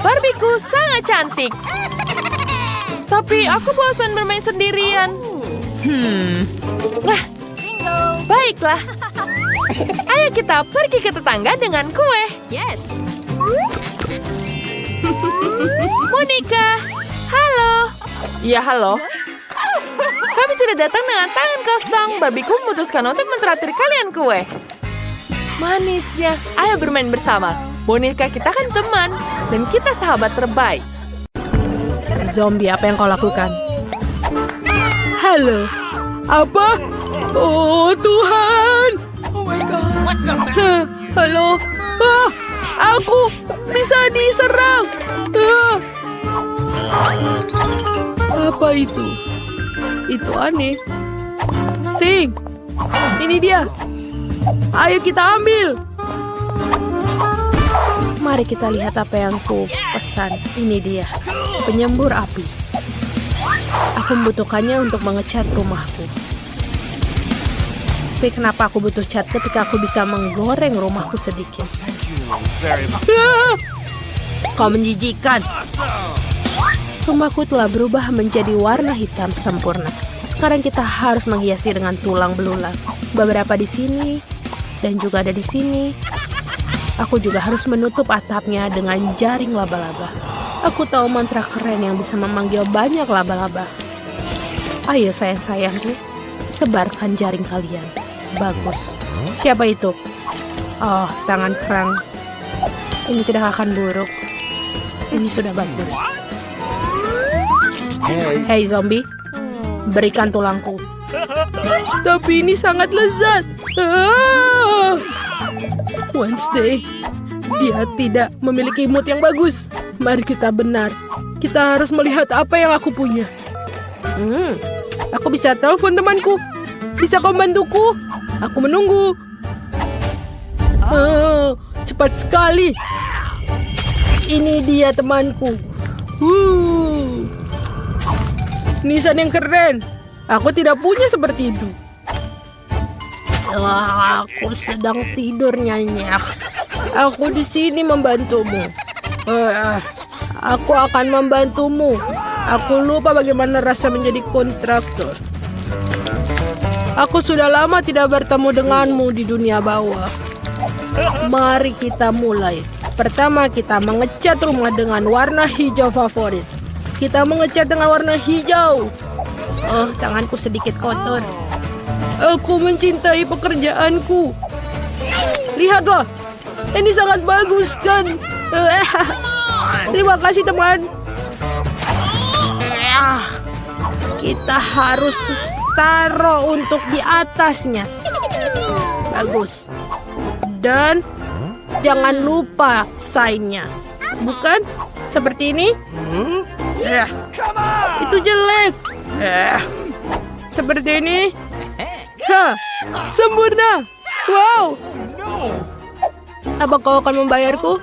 Barbieku sangat cantik. Tapi aku bosan bermain sendirian. Wah, baiklah. Ayo kita pergi ke tetangga dengan kue. Yes. Monica, halo. Ya, halo. Kami tidak datang dengan tangan kosong. Babiku memutuskan untuk mentraktir kalian kue. Manisnya. Ayo bermain bersama. Boneka kita kan teman. Dan kita sahabat terbaik. Zombie, apa yang kau lakukan? Halo. Apa? Oh, Tuhan. Oh my God. Halo. Aku bisa diserang. Apa itu? Itu aneh. Sing. Ini dia. Ayo kita ambil. Mari kita lihat apa yang ku pesan. Ini dia, penyembur api. Aku membutuhkannya untuk mengecat rumahku. Tapi kenapa aku butuh cat ketika aku bisa menggoreng rumahku sedikit? Kau menjijikan. Rumahku telah berubah menjadi warna hitam sempurna. Sekarang kita harus menghiasi dengan tulang belulang. Beberapa di sini dan juga ada di sini. Aku juga harus menutup atapnya dengan jaring laba-laba. Aku tahu mantra keren yang bisa memanggil banyak laba-laba. Ayo sayang-sayangku, sebarkan jaring kalian. Bagus. Siapa itu? Oh, tangan kerang. Ini tidak akan buruk. Ini sudah bagus. Hei zombie, berikan tulangku. Tapi ini sangat lezat. Wednesday, dia tidak memiliki mood yang bagus. Mari kita benar. Kita harus melihat apa yang aku punya. Aku bisa telepon temanku. Bisa kau bantuku? Aku menunggu. Cepat sekali. Ini dia temanku. Nisan yang keren. Aku tidak punya seperti itu. Aku sedang tidur nyenyak. Aku di sini membantumu. Aku akan membantumu. Aku lupa bagaimana rasa menjadi kontraktor. Aku sudah lama tidak bertemu denganmu di dunia bawah. Mari kita mulai. Pertama kita mengecat rumah dengan warna hijau favorit. Kita mengecat dengan warna hijau. Oh, tanganku sedikit kotor. Aku mencintai pekerjaanku. Lihatlah, ini sangat bagus kan? Terima kasih teman. Kita harus taruh untuk di atasnya. Bagus. Dan jangan lupa sign-nya. Bukan? Seperti ini? Itu jelek. Seperti ini? Sempurna. Wow. Apa kau akan membayarku?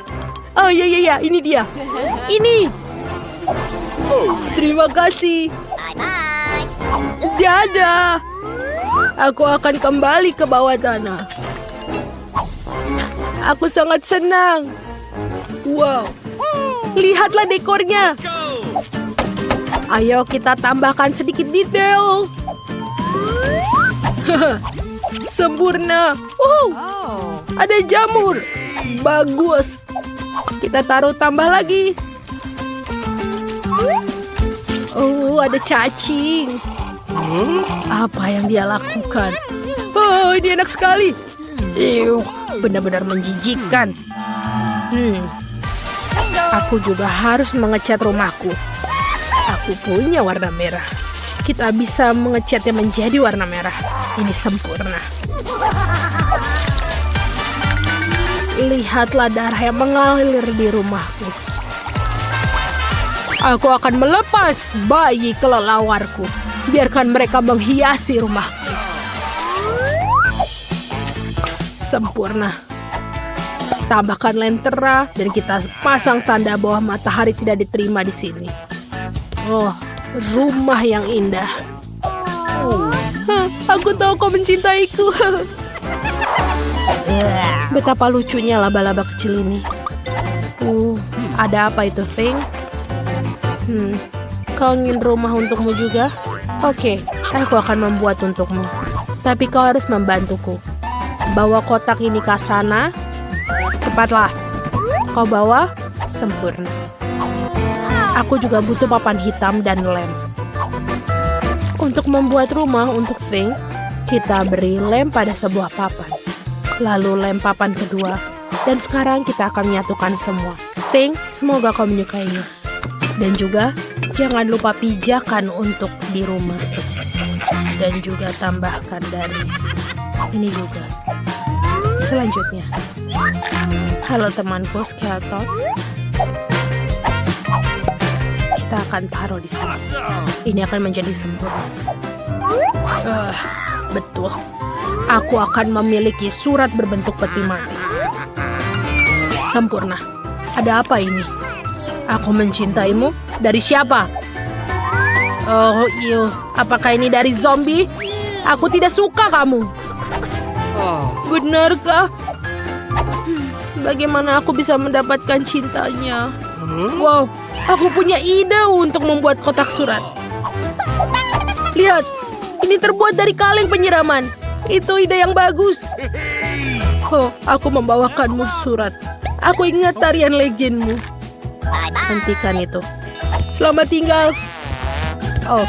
Oh iya, ini dia. Ini. Terima kasih. Dadah. Aku akan kembali ke bawah tanah. Aku sangat senang. Wow. Lihatlah dekornya. Go! Ayo kita tambahkan sedikit detail. Sempurna. Ada jamur. Bagus. Kita taruh tambah lagi. Oh, ada cacing. Apa yang dia lakukan? Oh, ini enak sekali. Benar-benar menjijikkan. Aku juga harus mengecat rumahku. Aku punya warna merah. Kita bisa mengecatnya menjadi warna merah. Ini sempurna. Lihatlah darah yang mengalir di rumahku. Aku akan melepas bayi kelelawarku. Biarkan mereka menghiasi rumahku. Sempurna. Tambahkan lentera dan kita pasang tanda bahwa matahari tidak diterima di sini. Oh, rumah yang indah. Aku tahu kau mencintaiku. Betapa lucunya laba-laba kecil ini. Ada apa itu, Thing? Kau ingin rumah untukmu juga? Oke, aku akan membuat untukmu. Tapi kau harus membantuku. Bawa kotak ini ke sana. Cepatlah. Kau bawa. Sempurna. Aku juga butuh papan hitam dan lem. Untuk membuat rumah untuk Thing, kita beri lem pada sebuah papan. Lalu lem papan kedua. Dan sekarang kita akan menyatukan semua. Thing, semoga kau menyukainya. Dan juga, jangan lupa pijakan untuk di rumah. Dan juga tambahkan dari sini. Ini juga. Selanjutnya. Halo temanku Skeleton. Kita akan taruh di sini. Ini akan menjadi sempurna. Betul. Aku akan memiliki surat berbentuk peti mati. Sempurna. Ada apa ini? Aku mencintaimu? Dari siapa? Oh, iyo. Apakah ini dari zombie? Aku tidak suka kamu. Benarkah? Bagaimana aku bisa mendapatkan cintanya? Wow, aku punya ide untuk membuat kotak surat. Lihat, ini terbuat dari kaleng penyiraman. Itu ide yang bagus. Oh, aku membawakanmu surat. Aku ingat tarian legendmu. Hentikan itu. Selamat tinggal. Oh,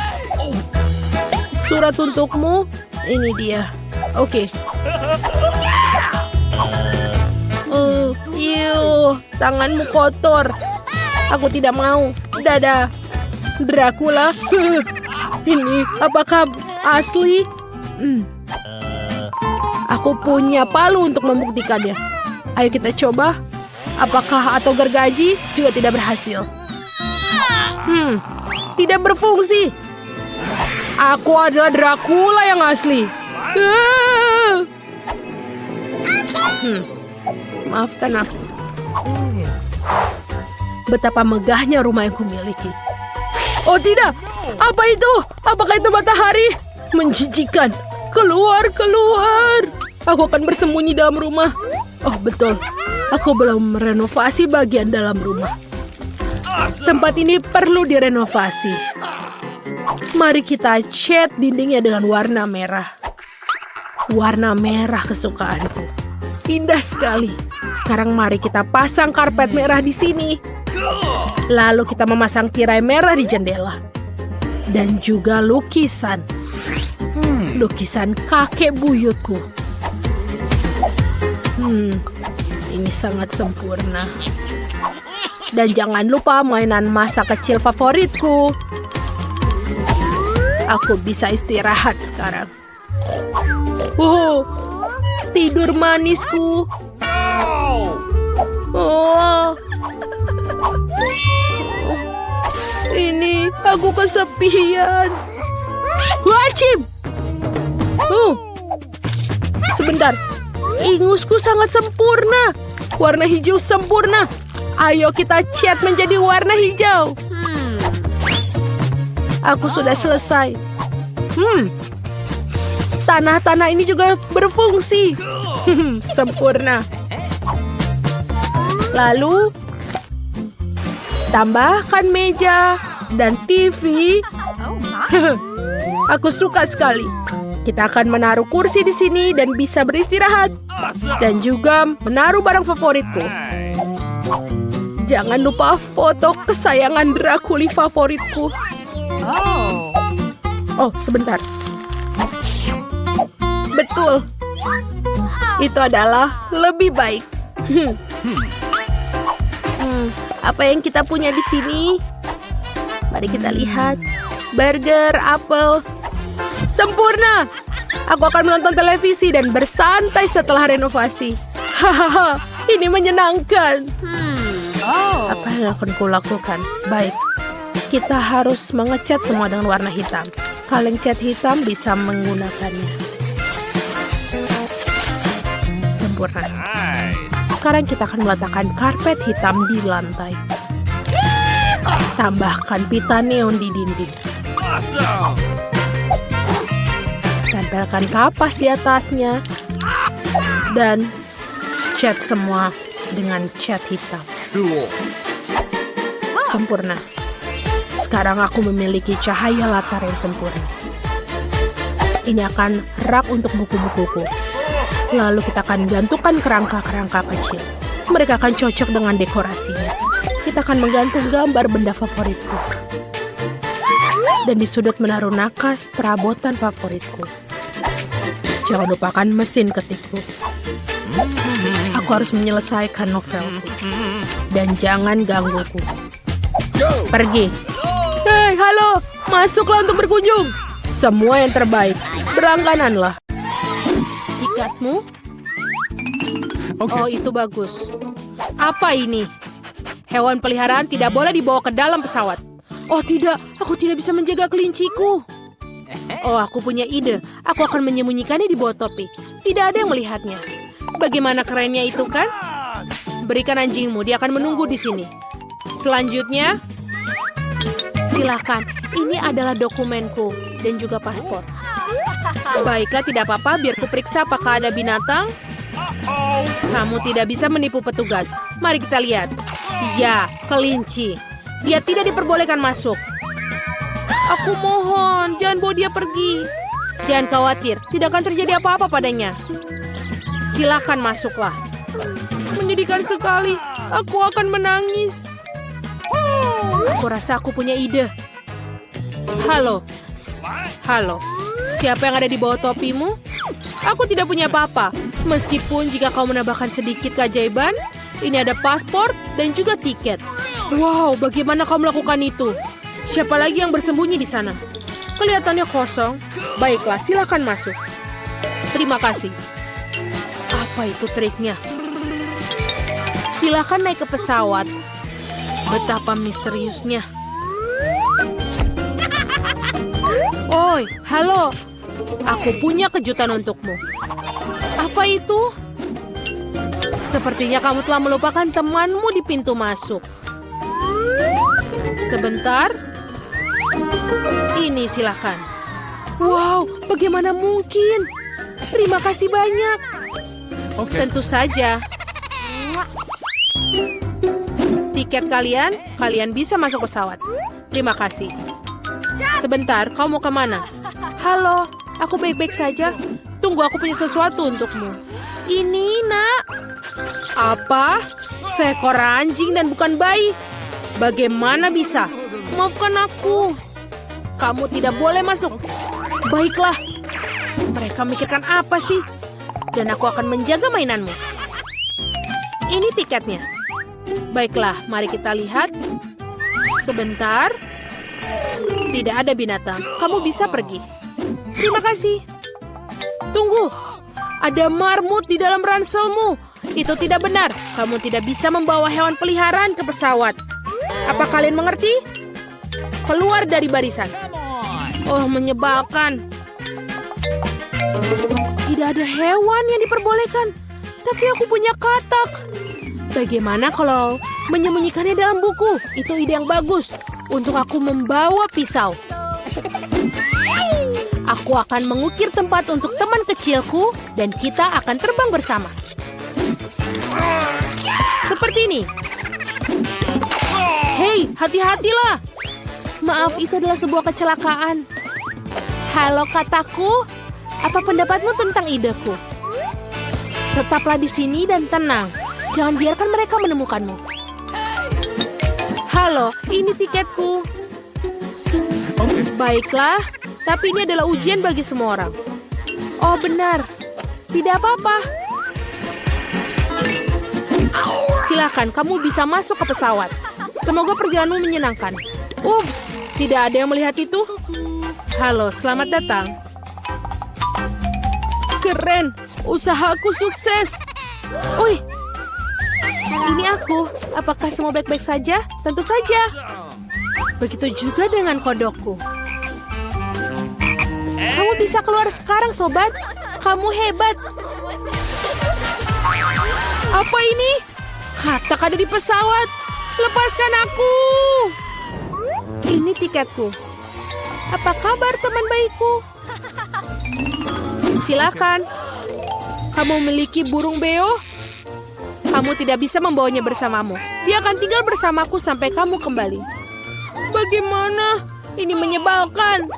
surat untukmu. Ini dia. Oke. Oh, tanganmu kotor. Aku tidak mau. Dadah. Dracula. Ini apakah asli? Aku punya palu untuk membuktikannya. Ayo kita coba. Apakah atau gergaji juga tidak berhasil? Tidak berfungsi. Aku adalah Dracula yang asli. Maafkan aku. Betapa megahnya rumah yang kumiliki. Oh tidak, apa itu? Apakah itu matahari? Menjijikan. Keluar, keluar. Aku akan bersembunyi dalam rumah. Oh betul, aku belum merenovasi bagian dalam rumah. Tempat ini perlu direnovasi. Mari kita cat dindingnya dengan warna merah. Warna merah kesukaanku. Indah sekali. Sekarang mari kita pasang karpet merah di sini. Lalu kita memasang tirai merah di jendela. Dan juga lukisan. Lukisan kakek buyutku. Ini sangat sempurna. Dan jangan lupa mainan masa kecil favoritku. Aku bisa istirahat sekarang. tidur manisku. Oh. Ini aku kesepian. Wajib. Sebentar. Ingusku sangat sempurna. Warna hijau sempurna. Ayo kita cat menjadi warna hijau. Aku sudah selesai. Tanah-tanah ini juga berfungsi. Sempurna. Lalu tambahkan meja dan TV. Aku suka sekali. Kita akan menaruh kursi di sini dan bisa beristirahat. Dan juga menaruh barang favoritku. Jangan lupa foto kesayangan Drakuli favoritku. Oh, sebentar. Betul. Itu adalah lebih baik. Apa yang kita punya di sini? Mari kita lihat. Burger, apel. Sempurna. Aku akan menonton televisi dan bersantai setelah renovasi. Hahaha, ini menyenangkan. Apa yang akan kulakukan? Baik, kita harus mengecat semua dengan warna hitam. Kaleng cat hitam bisa menggunakannya. Sempurna. Sekarang kita akan meletakkan karpet hitam di lantai. Tambahkan pita neon di dinding. Tempelkan kapas di atasnya. Dan cat semua dengan cat hitam. Sempurna. Sekarang aku memiliki cahaya latar yang sempurna. Ini akan rak untuk buku-bukuku. Lalu kita akan gantungkan kerangka-kerangka kecil. Mereka akan cocok dengan dekorasinya. Kita akan menggantung gambar benda favoritku. Dan di sudut menaruh nakas perabotan favoritku. Jangan lupakan mesin ketikku. Aku harus menyelesaikan novelku. Dan jangan gangguku. Pergi. Hei, halo. Masuklah untuk berkunjung. Semua yang terbaik. Berlanggananlah. Tiketmu? Oh, itu bagus. Apa ini? Hewan peliharaan tidak boleh dibawa ke dalam pesawat. Oh tidak, aku tidak bisa menjaga kelinciku. Oh, aku punya ide. Aku akan menyembunyikannya di bawah topi. Tidak ada yang melihatnya. Bagaimana kerennya itu, kan? Berikan anjingmu, dia akan menunggu di sini. Selanjutnya, silakan. Ini adalah dokumenku dan juga paspor. Baiklah, tidak apa-apa. Biar kuperiksa apakah ada binatang. Kamu tidak bisa menipu petugas. Mari kita lihat. Ya, kelinci. Dia tidak diperbolehkan masuk. Aku mohon, jangan bawa dia pergi. Jangan khawatir, tidak akan terjadi apa-apa padanya. Silakan masuklah. Menyedihkan sekali. Aku akan menangis. Aku rasa aku punya ide. Halo. Halo. Siapa yang ada di bawah topimu? Aku tidak punya apa-apa. Meskipun jika kau menambahkan sedikit keajaiban, ini ada paspor dan juga tiket. Wow, bagaimana kau melakukan itu? Siapa lagi yang bersembunyi di sana? Kelihatannya kosong. Baiklah, silakan masuk. Terima kasih. Apa itu triknya? Silakan naik ke pesawat. Betapa misteriusnya. Oi, halo. Aku punya kejutan untukmu. Apa itu? Sepertinya kamu telah melupakan temanmu di pintu masuk. Sebentar. Ini silakan. Wow, bagaimana mungkin? Terima kasih banyak. Tentu saja. Tiket kalian bisa masuk pesawat. Terima kasih. Sebentar, kau mau kemana? Halo, aku baik-baik saja. Tunggu, aku punya sesuatu untukmu. Ini, nak. Apa? Seekor anjing dan bukan bayi? Bagaimana bisa? Maafkan aku. Kamu tidak boleh masuk. Baiklah. Mereka mikirkan apa sih? Dan aku akan menjaga mainanmu. Ini tiketnya. Baiklah, mari kita lihat. Sebentar. Tidak ada binatang. Kamu bisa pergi. Terima kasih. Tunggu. Ada marmut di dalam ranselmu. Itu tidak benar. Kamu tidak bisa membawa hewan peliharaan ke pesawat. Apa kalian mengerti? Keluar dari barisan. Oh, menyebalkan. Tidak ada hewan yang diperbolehkan. Tapi aku punya katak. Bagaimana kalau menyembunyikannya dalam buku? Itu ide yang bagus. Untuk aku membawa pisau. Aku akan mengukir tempat untuk teman kecilku dan kita akan terbang bersama. Seperti ini. Hei, hati-hatilah. Maaf, itu adalah sebuah kecelakaan. Halo kataku, apa pendapatmu tentang ideku? Tetaplah di sini dan tenang. Jangan biarkan mereka menemukanmu. Halo, ini tiketku. Baiklah, tapi ini adalah ujian bagi semua orang. Oh, benar. Tidak apa-apa. Silakan, kamu bisa masuk ke pesawat. Semoga perjalananmu menyenangkan. Ups, tidak ada yang melihat itu. Halo, selamat datang. Keren, usahaku sukses. Ui, ini aku. Apakah semua baik-baik saja? Tentu saja. Begitu juga dengan kodokku. Kamu bisa keluar sekarang, sobat. Kamu hebat. Apa ini? Katak ada di pesawat. Lepaskan aku. Ini tiketku. Apa kabar teman baikku? Silakan. Kamu memiliki burung beo? Kamu tidak bisa membawanya bersamamu. Dia akan tinggal bersamaku sampai kamu kembali. Bagaimana? Ini menyebalkan.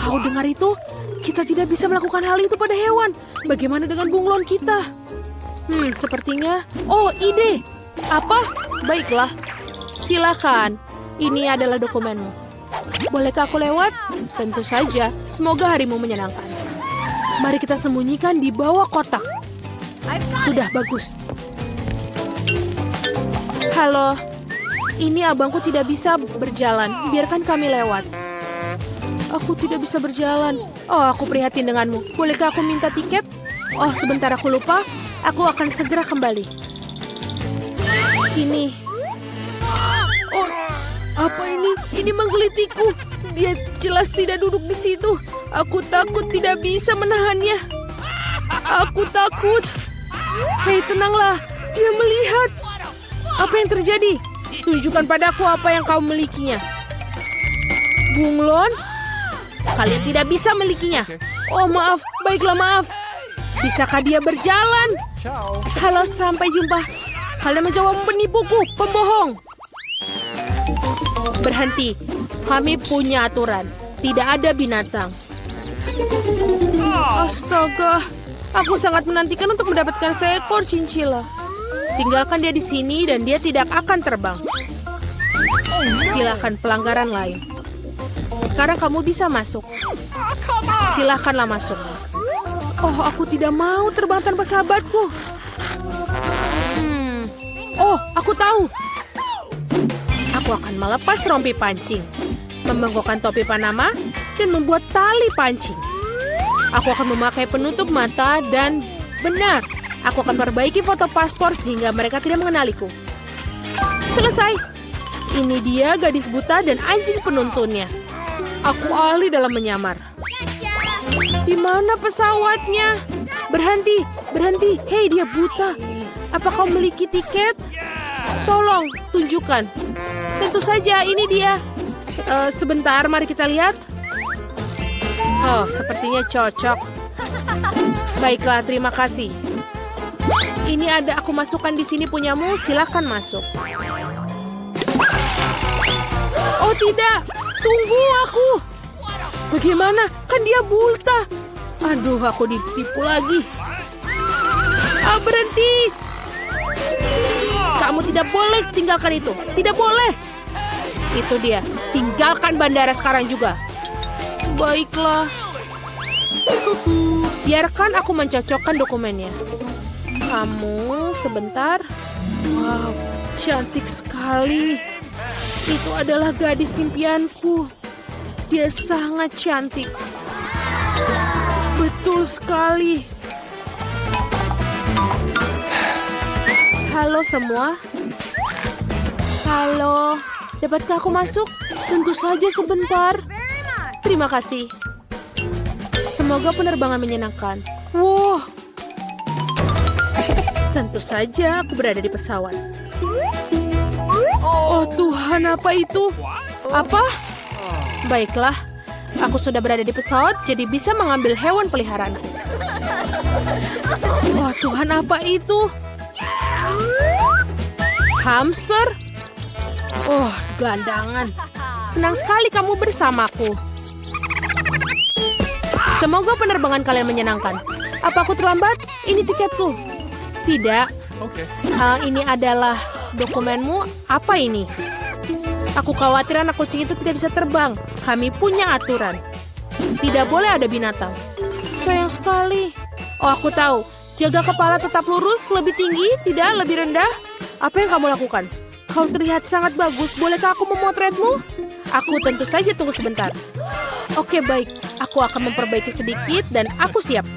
Kau dengar itu? Kita tidak bisa melakukan hal itu pada hewan. Bagaimana dengan bunglon kita? Sepertinya... Oh, ide. Apa? Baiklah. Silakan. Ini adalah dokumenmu. Bolehkah aku lewat? Tentu saja. Semoga harimu menyenangkan. Mari kita sembunyikan di bawah kotak. Sudah, bagus. Halo. Ini abangku tidak bisa berjalan. Biarkan kami lewat. Aku tidak bisa berjalan. Oh, aku prihatin denganmu. Bolehkah aku minta tiket? Oh, sebentar, aku lupa. Aku akan segera kembali. Ini. Oh, apa ini? Ini menggelitiku. Dia jelas tidak duduk di situ. Aku takut tidak bisa menahannya. Aku takut. Hei, tenanglah. Dia melihat. Apa yang terjadi? Tunjukkan padaku apa yang kau milikinya. Bunglon? Kalian tidak bisa milikinya. Oh, maaf. Baiklah, maaf. Bisakah dia berjalan? Halo, sampai jumpa. Kalian mencoba menipuku, pembohong. Berhenti. Kami punya aturan. Tidak ada binatang. Astaga. Aku sangat menantikan untuk mendapatkan seekor chinchilla. Tinggalkan dia di sini dan dia tidak akan terbang. Silakan pelanggaran lain. Sekarang kamu bisa masuk. Silakanlah masuk. Oh, aku tidak mau terbang tanpa sahabatku. Oh, aku tahu. Aku akan melepas rompi pancing, membengkokkan topi Panama, dan membuat tali pancing. Aku akan memakai penutup mata dan benar, aku akan perbaiki foto paspor sehingga mereka tidak mengenaliku. Selesai. Ini dia gadis buta dan anjing penuntunnya. Aku ahli dalam menyamar. Di mana pesawatnya? Berhenti, berhenti. Hei, dia buta. Apa kau memiliki tiket? Tolong, tunjukkan. Tentu saja, ini dia. Sebentar, mari kita lihat. Oh, sepertinya cocok. Baiklah, terima kasih. Ini ada aku masukkan di sini punyamu, silakan masuk. Oh tidak, tunggu aku. Bagaimana? Kan dia buta. Aduh, aku ditipu lagi. Berhenti. Kamu tidak boleh tinggalkan itu. Tidak boleh. Itu dia. Tinggalkan bandara sekarang juga. Baiklah. Biarkan aku mencocokkan dokumennya. Kamu sebentar. Wow, cantik sekali. Itu adalah gadis impianku. Dia sangat cantik. Betul sekali. Halo semua. Halo, dapatkah aku masuk? Tentu saja sebentar. Terima kasih. Semoga penerbangan menyenangkan. Wow. Tentu saja aku berada di pesawat. Oh Tuhan, apa itu? Apa? Baiklah, aku sudah berada di pesawat, jadi bisa mengambil hewan peliharaan. Wah Tuhan, apa itu? Hamster? Oh, gelandangan. Senang sekali kamu bersamaku. Semoga penerbangan kalian menyenangkan. Apa aku terlambat? Ini tiketku. Tidak. Ini adalah dokumenmu. Apa ini? Aku khawatir anak kucing itu tidak bisa terbang. Kami punya aturan. Tidak boleh ada binatang. Sayang sekali. Oh, aku tahu. Jaga kepala tetap lurus, lebih tinggi, tidak lebih rendah. Apa yang kamu lakukan? Kau terlihat sangat bagus. Bolehkah aku memotretmu? Aku tentu saja tunggu sebentar. Oke, baik. Aku akan memperbaiki sedikit dan aku siap.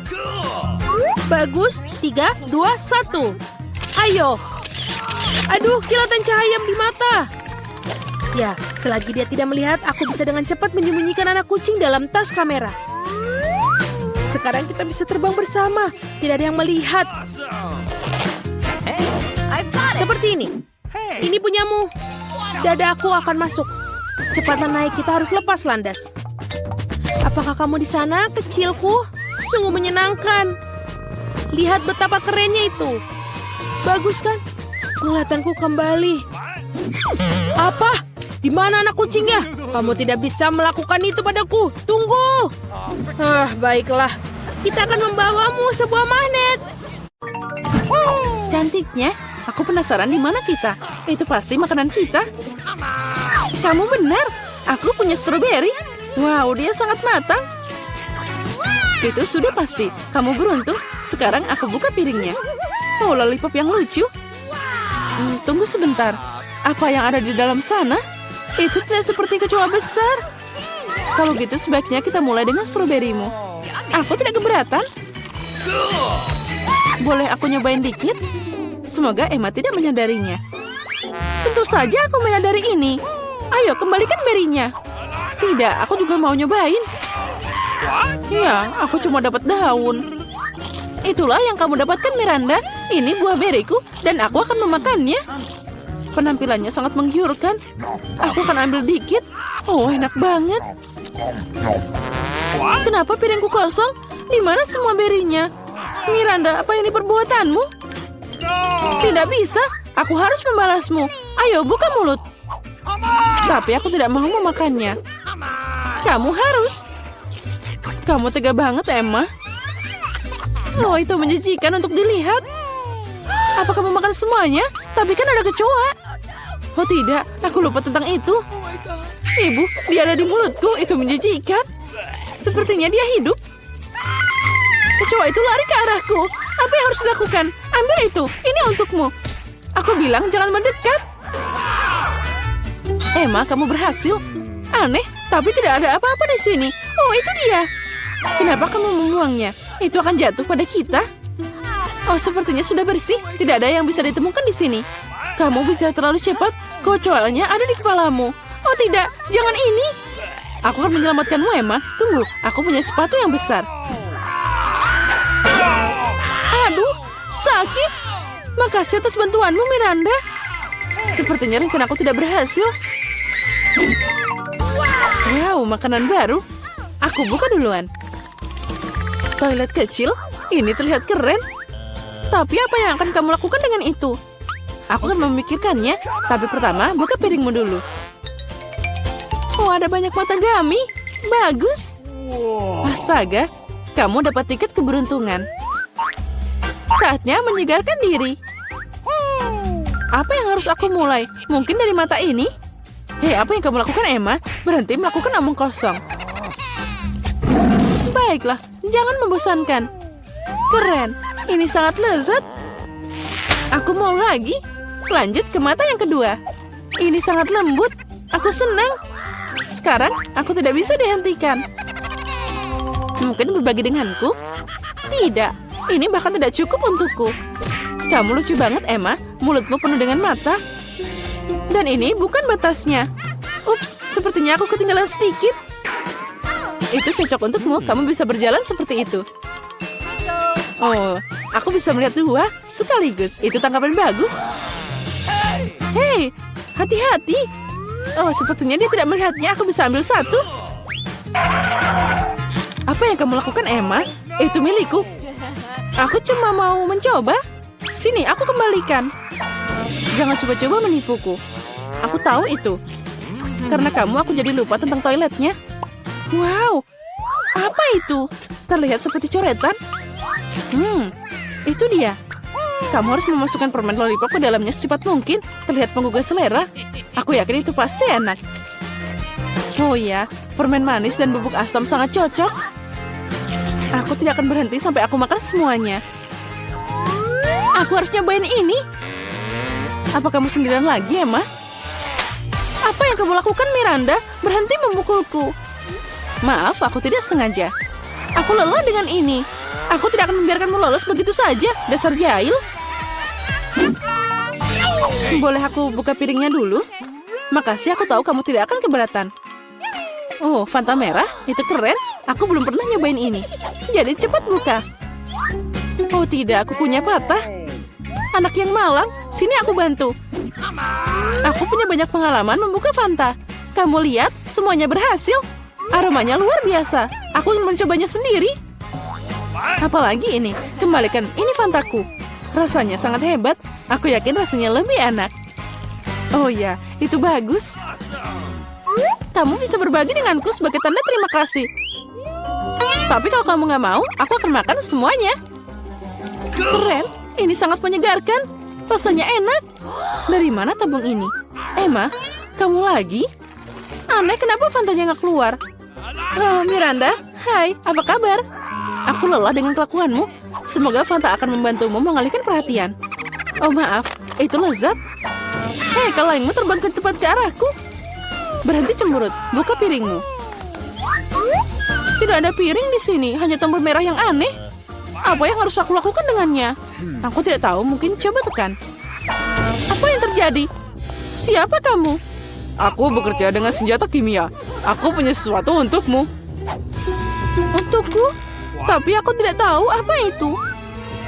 Bagus. 3, 2, 1. Ayo. Aduh, kilatan cahaya di mata. Ya, selagi dia tidak melihat, aku bisa dengan cepat menyembunyikan anak kucing dalam tas kamera. Sekarang kita bisa terbang bersama. Tidak ada yang melihat. Seperti ini. Ini punyamu. Dada aku akan masuk. Cepatlah naik, kita harus lepas landas. Apakah kamu di sana, kecilku? Sungguh menyenangkan. Lihat betapa kerennya itu. Bagus kan? Penglihatanku kembali. Apa? Di mana anak kucingnya? Kamu tidak bisa melakukan itu padaku. Tunggu. Baiklah. Kita akan membawamu sebuah magnet. Cantiknya. Aku penasaran di mana kita. Itu pasti makanan kita. Kamu benar. Aku punya stroberi. Wow, dia sangat matang. Itu sudah pasti. Kamu beruntung. Sekarang aku buka piringnya. Oh, lollipop yang lucu. Tunggu sebentar. Apa yang ada di dalam sana? Itu tidak seperti kecoa besar. Kalau gitu sebaiknya kita mulai dengan stroberimu. Aku tidak keberatan. Boleh aku nyobain dikit? Semoga Emma tidak menyadarinya. Tentu saja aku menyadari ini. Ayo, kembalikan berinya. Tidak, aku juga mau nyobain. Ya, aku cuma dapat daun. Itulah yang kamu dapatkan, Miranda. Ini buah beriku dan aku akan memakannya. Penampilannya sangat menggiurkan. Aku akan ambil dikit. Oh, enak banget. Kenapa piringku kosong? Di mana semua berinya? Miranda, apa ini perbuatanmu? Tidak bisa. Aku harus membalasmu. Ayo, buka mulut. Tapi aku tidak mau memakannya. Kamu harus. Kamu tega banget, Emma. Oh, itu menjijikan untuk dilihat. Apa kamu makan semuanya? Tapi kan ada kecoa. Oh tidak, aku lupa tentang itu. Ibu, dia ada di mulutku. Itu menjijikan. Sepertinya dia hidup. Kecoa itu lari ke arahku. Apa yang harus dilakukan? Ambil itu. Ini untukmu. Aku bilang jangan mendekat. Emma, kamu berhasil. Aneh, tapi tidak ada apa-apa di sini. Oh, itu dia. Kenapa kamu membuangnya? Itu akan jatuh pada kita. Oh, sepertinya sudah bersih. Tidak ada yang bisa ditemukan di sini. Kamu bisa terlalu cepat. Kecoanya ada di kepalamu. Oh tidak, jangan ini. Aku akan menyelamatkanmu, Emma. Tunggu, aku punya sepatu yang besar. Aduh, sakit. Makasih atas bantuanmu, Miranda. Sepertinya rencanaku tidak berhasil. Wow, makanan baru. Aku buka duluan. Toilet kecil, ini terlihat keren. Tapi apa yang akan kamu lakukan dengan itu? Aku akan memikirkannya. Tapi pertama, buka piringmu dulu. Oh, ada banyak matagami. Bagus. Astaga, kamu dapat tiket keberuntungan. Saatnya menyegarkan diri. Apa yang harus aku mulai? Mungkin dari mata ini? Hei, apa yang kamu lakukan, Emma? Berhenti melakukan omong kosong. Baiklah, jangan membosankan. Keren, ini sangat lezat. Aku mau lagi. Lanjut ke mata yang kedua. Ini sangat lembut. Aku senang. Sekarang, aku tidak bisa dihentikan. Mungkin berbagi denganku? Tidak, ini bahkan tidak cukup untukku. Kamu lucu banget, Emma. mulutmu penuh dengan mata. Dan ini bukan batasnya. Ups, sepertinya aku ketinggalan sedikit. Itu cocok untukmu, kamu bisa berjalan seperti itu. Oh, aku bisa melihat dua sekaligus. Itu tangkapan bagus. Hei, hati-hati. Oh, sepertinya dia tidak melihatnya. Aku bisa ambil satu. Apa yang kamu lakukan, Emma? Itu milikku. Aku cuma mau mencoba. Sini, aku kembalikan. Jangan coba-coba menipuku. Aku tahu itu. Karena kamu, aku jadi lupa tentang toiletnya. Wow, apa itu? Terlihat seperti coretan. Itu dia. Kamu harus memasukkan permen lollipop ke dalamnya secepat mungkin. Terlihat menggugah selera. Aku yakin itu pasti enak. Oh ya, permen manis dan bubuk asam sangat cocok. Aku tidak akan berhenti sampai aku makan semuanya. Aku harus nyobain ini. Apa kamu sendirian lagi, Emma? Apa yang kamu lakukan, Miranda? Berhenti memukulku. Maaf, aku tidak sengaja. Aku lelah dengan ini. Aku tidak akan membiarkanmu lolos begitu saja, dasar jahil. Boleh aku buka piringnya dulu? Makasih, aku tahu kamu tidak akan keberatan. Oh, Fanta merah? Itu keren. Aku belum pernah nyobain ini. Jadi cepat buka. Oh tidak, kukunya patah. Anak yang malang, sini aku bantu. Aku punya banyak pengalaman membuka Fanta. Kamu lihat, semuanya berhasil. Aromanya luar biasa. Aku ingin mencobanya sendiri. Apalagi ini, kembalikan. Ini Fantaku. Rasanya sangat hebat. Aku yakin rasanya lebih enak. Oh ya, itu bagus. Kamu bisa berbagi denganku sebagai tanda terima kasih. Tapi kalau kamu nggak mau, aku akan makan semuanya. Keren, ini sangat menyegarkan. Rasanya enak. Dari mana tabung ini? Emma, kamu lagi? Aneh, kenapa Fantanya nggak keluar? Oh, Miranda, hai, apa kabar? Aku lelah dengan kelakuanmu. Semoga Fanta akan membantumu mengalihkan perhatian. Oh maaf, itu lezat. Hei, kalengmu terbang ke tepat ke arahku. Berhenti cemberut, buka piringmu. Tidak ada piring di sini, hanya tombol merah yang aneh. Apa yang harus aku lakukan dengannya? Aku tidak tahu, mungkin coba tekan. Apa yang terjadi? Siapa kamu? Aku bekerja dengan senjata kimia. Aku punya sesuatu untukmu. Untukku? Tapi aku tidak tahu apa itu.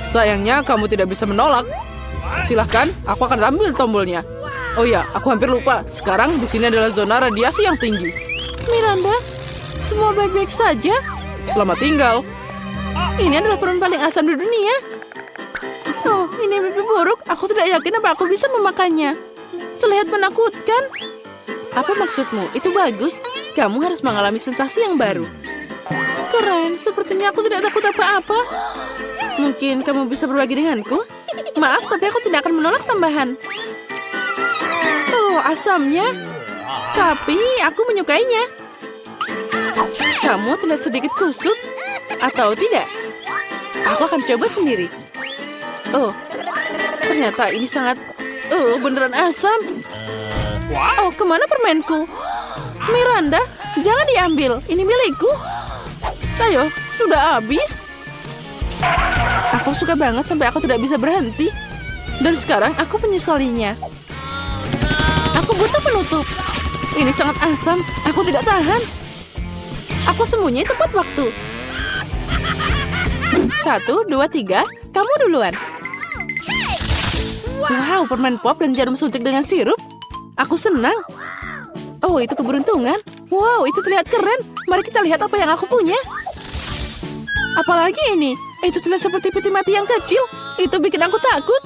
Sayangnya kamu tidak bisa menolak. Silahkan, aku akan ambil tombolnya. Oh ya, aku hampir lupa. Sekarang di sini adalah zona radiasi yang tinggi. Miranda, semua baik-baik saja. Selamat tinggal. Ini adalah permen paling asam di dunia. Oh, ini mimpi buruk. Aku tidak yakin apa aku bisa memakannya. Terlihat menakutkan. Apa maksudmu? Itu bagus. Kamu harus mengalami sensasi yang baru. Keren, sepertinya aku tidak takut apa-apa. Mungkin kamu bisa berbagi denganku? Maaf, tapi aku tidak akan menolak tambahan. Oh, asamnya. Tapi aku menyukainya. Kamu terlihat sedikit kusut. Atau tidak? Aku akan coba sendiri. Oh, ternyata ini sangat... Oh, beneran asam. Oh, kemana permenku? Miranda, jangan diambil. Ini milikku. Ayo, sudah habis. Aku suka banget sampai aku tidak bisa berhenti. Dan sekarang aku menyesalinya. Aku butuh penutup. Ini sangat asam. Aku tidak tahan. Aku sembunyi tepat waktu. 1, 2, 3. Kamu duluan. Wow, permen pop dan jarum suntik dengan sirup. Aku senang. Oh, itu keberuntungan. Wow, itu terlihat keren. Mari kita lihat apa yang aku punya. Apalagi ini? Itu terlihat seperti peti mati yang kecil. Itu bikin aku takut.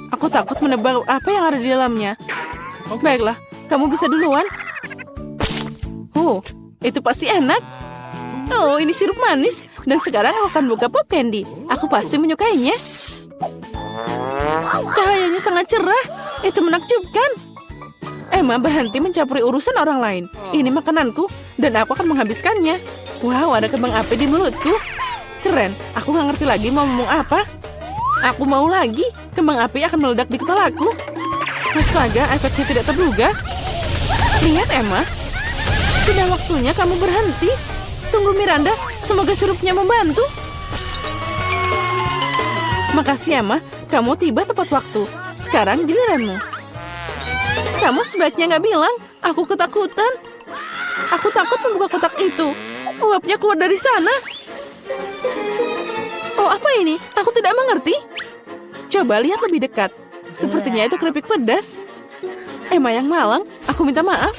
Aku takut menebak apa yang ada di dalamnya. Baiklah, kamu bisa duluan. Oh, itu pasti enak. Oh, ini sirup manis. Dan sekarang aku akan buka pop candy. Aku pasti menyukainya. Cahayanya sangat cerah. Itu menakjubkan. Emma berhenti mencampuri urusan orang lain. Ini makananku, dan aku akan menghabiskannya. Wow, ada kembang api di mulutku. Keren, aku nggak ngerti lagi mau ngomong apa. Aku mau lagi, kembang api akan meledak di kepalaku. Astaga, efeknya tidak terduga. Ingat, Emma. Sudah waktunya kamu berhenti. Tunggu, Miranda. Semoga sirupnya membantu. Makasih, Emma. Kamu tiba tepat waktu. Sekarang giliranmu. Kamu sebaiknya nggak bilang. Aku ketakutan. Aku takut membuka kotak itu. Uapnya keluar dari sana. Oh, apa ini? Aku tidak mengerti. Coba lihat lebih dekat. Sepertinya itu keripik pedas. Emma yang malang, aku minta maaf.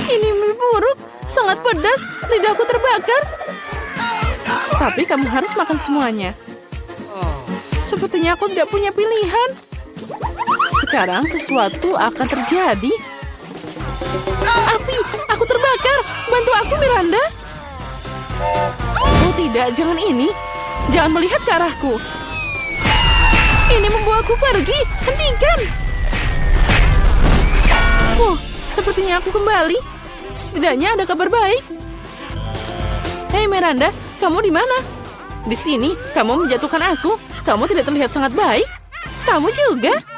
Ini mie buruk, sangat pedas, lidahku terbakar. Tapi kamu harus makan semuanya. Sepertinya aku tidak punya pilihan. Sekarang sesuatu akan terjadi. Api, aku terbakar. Bantu aku, Miranda. Oh tidak, jangan ini. Jangan melihat ke arahku. Ini membawaku pergi. Hentikan. Oh, sepertinya aku kembali. Setidaknya ada kabar baik. Hei Miranda, kamu di mana? Di sini, kamu menjatuhkan aku. Kamu tidak terlihat sangat baik. Kamu juga.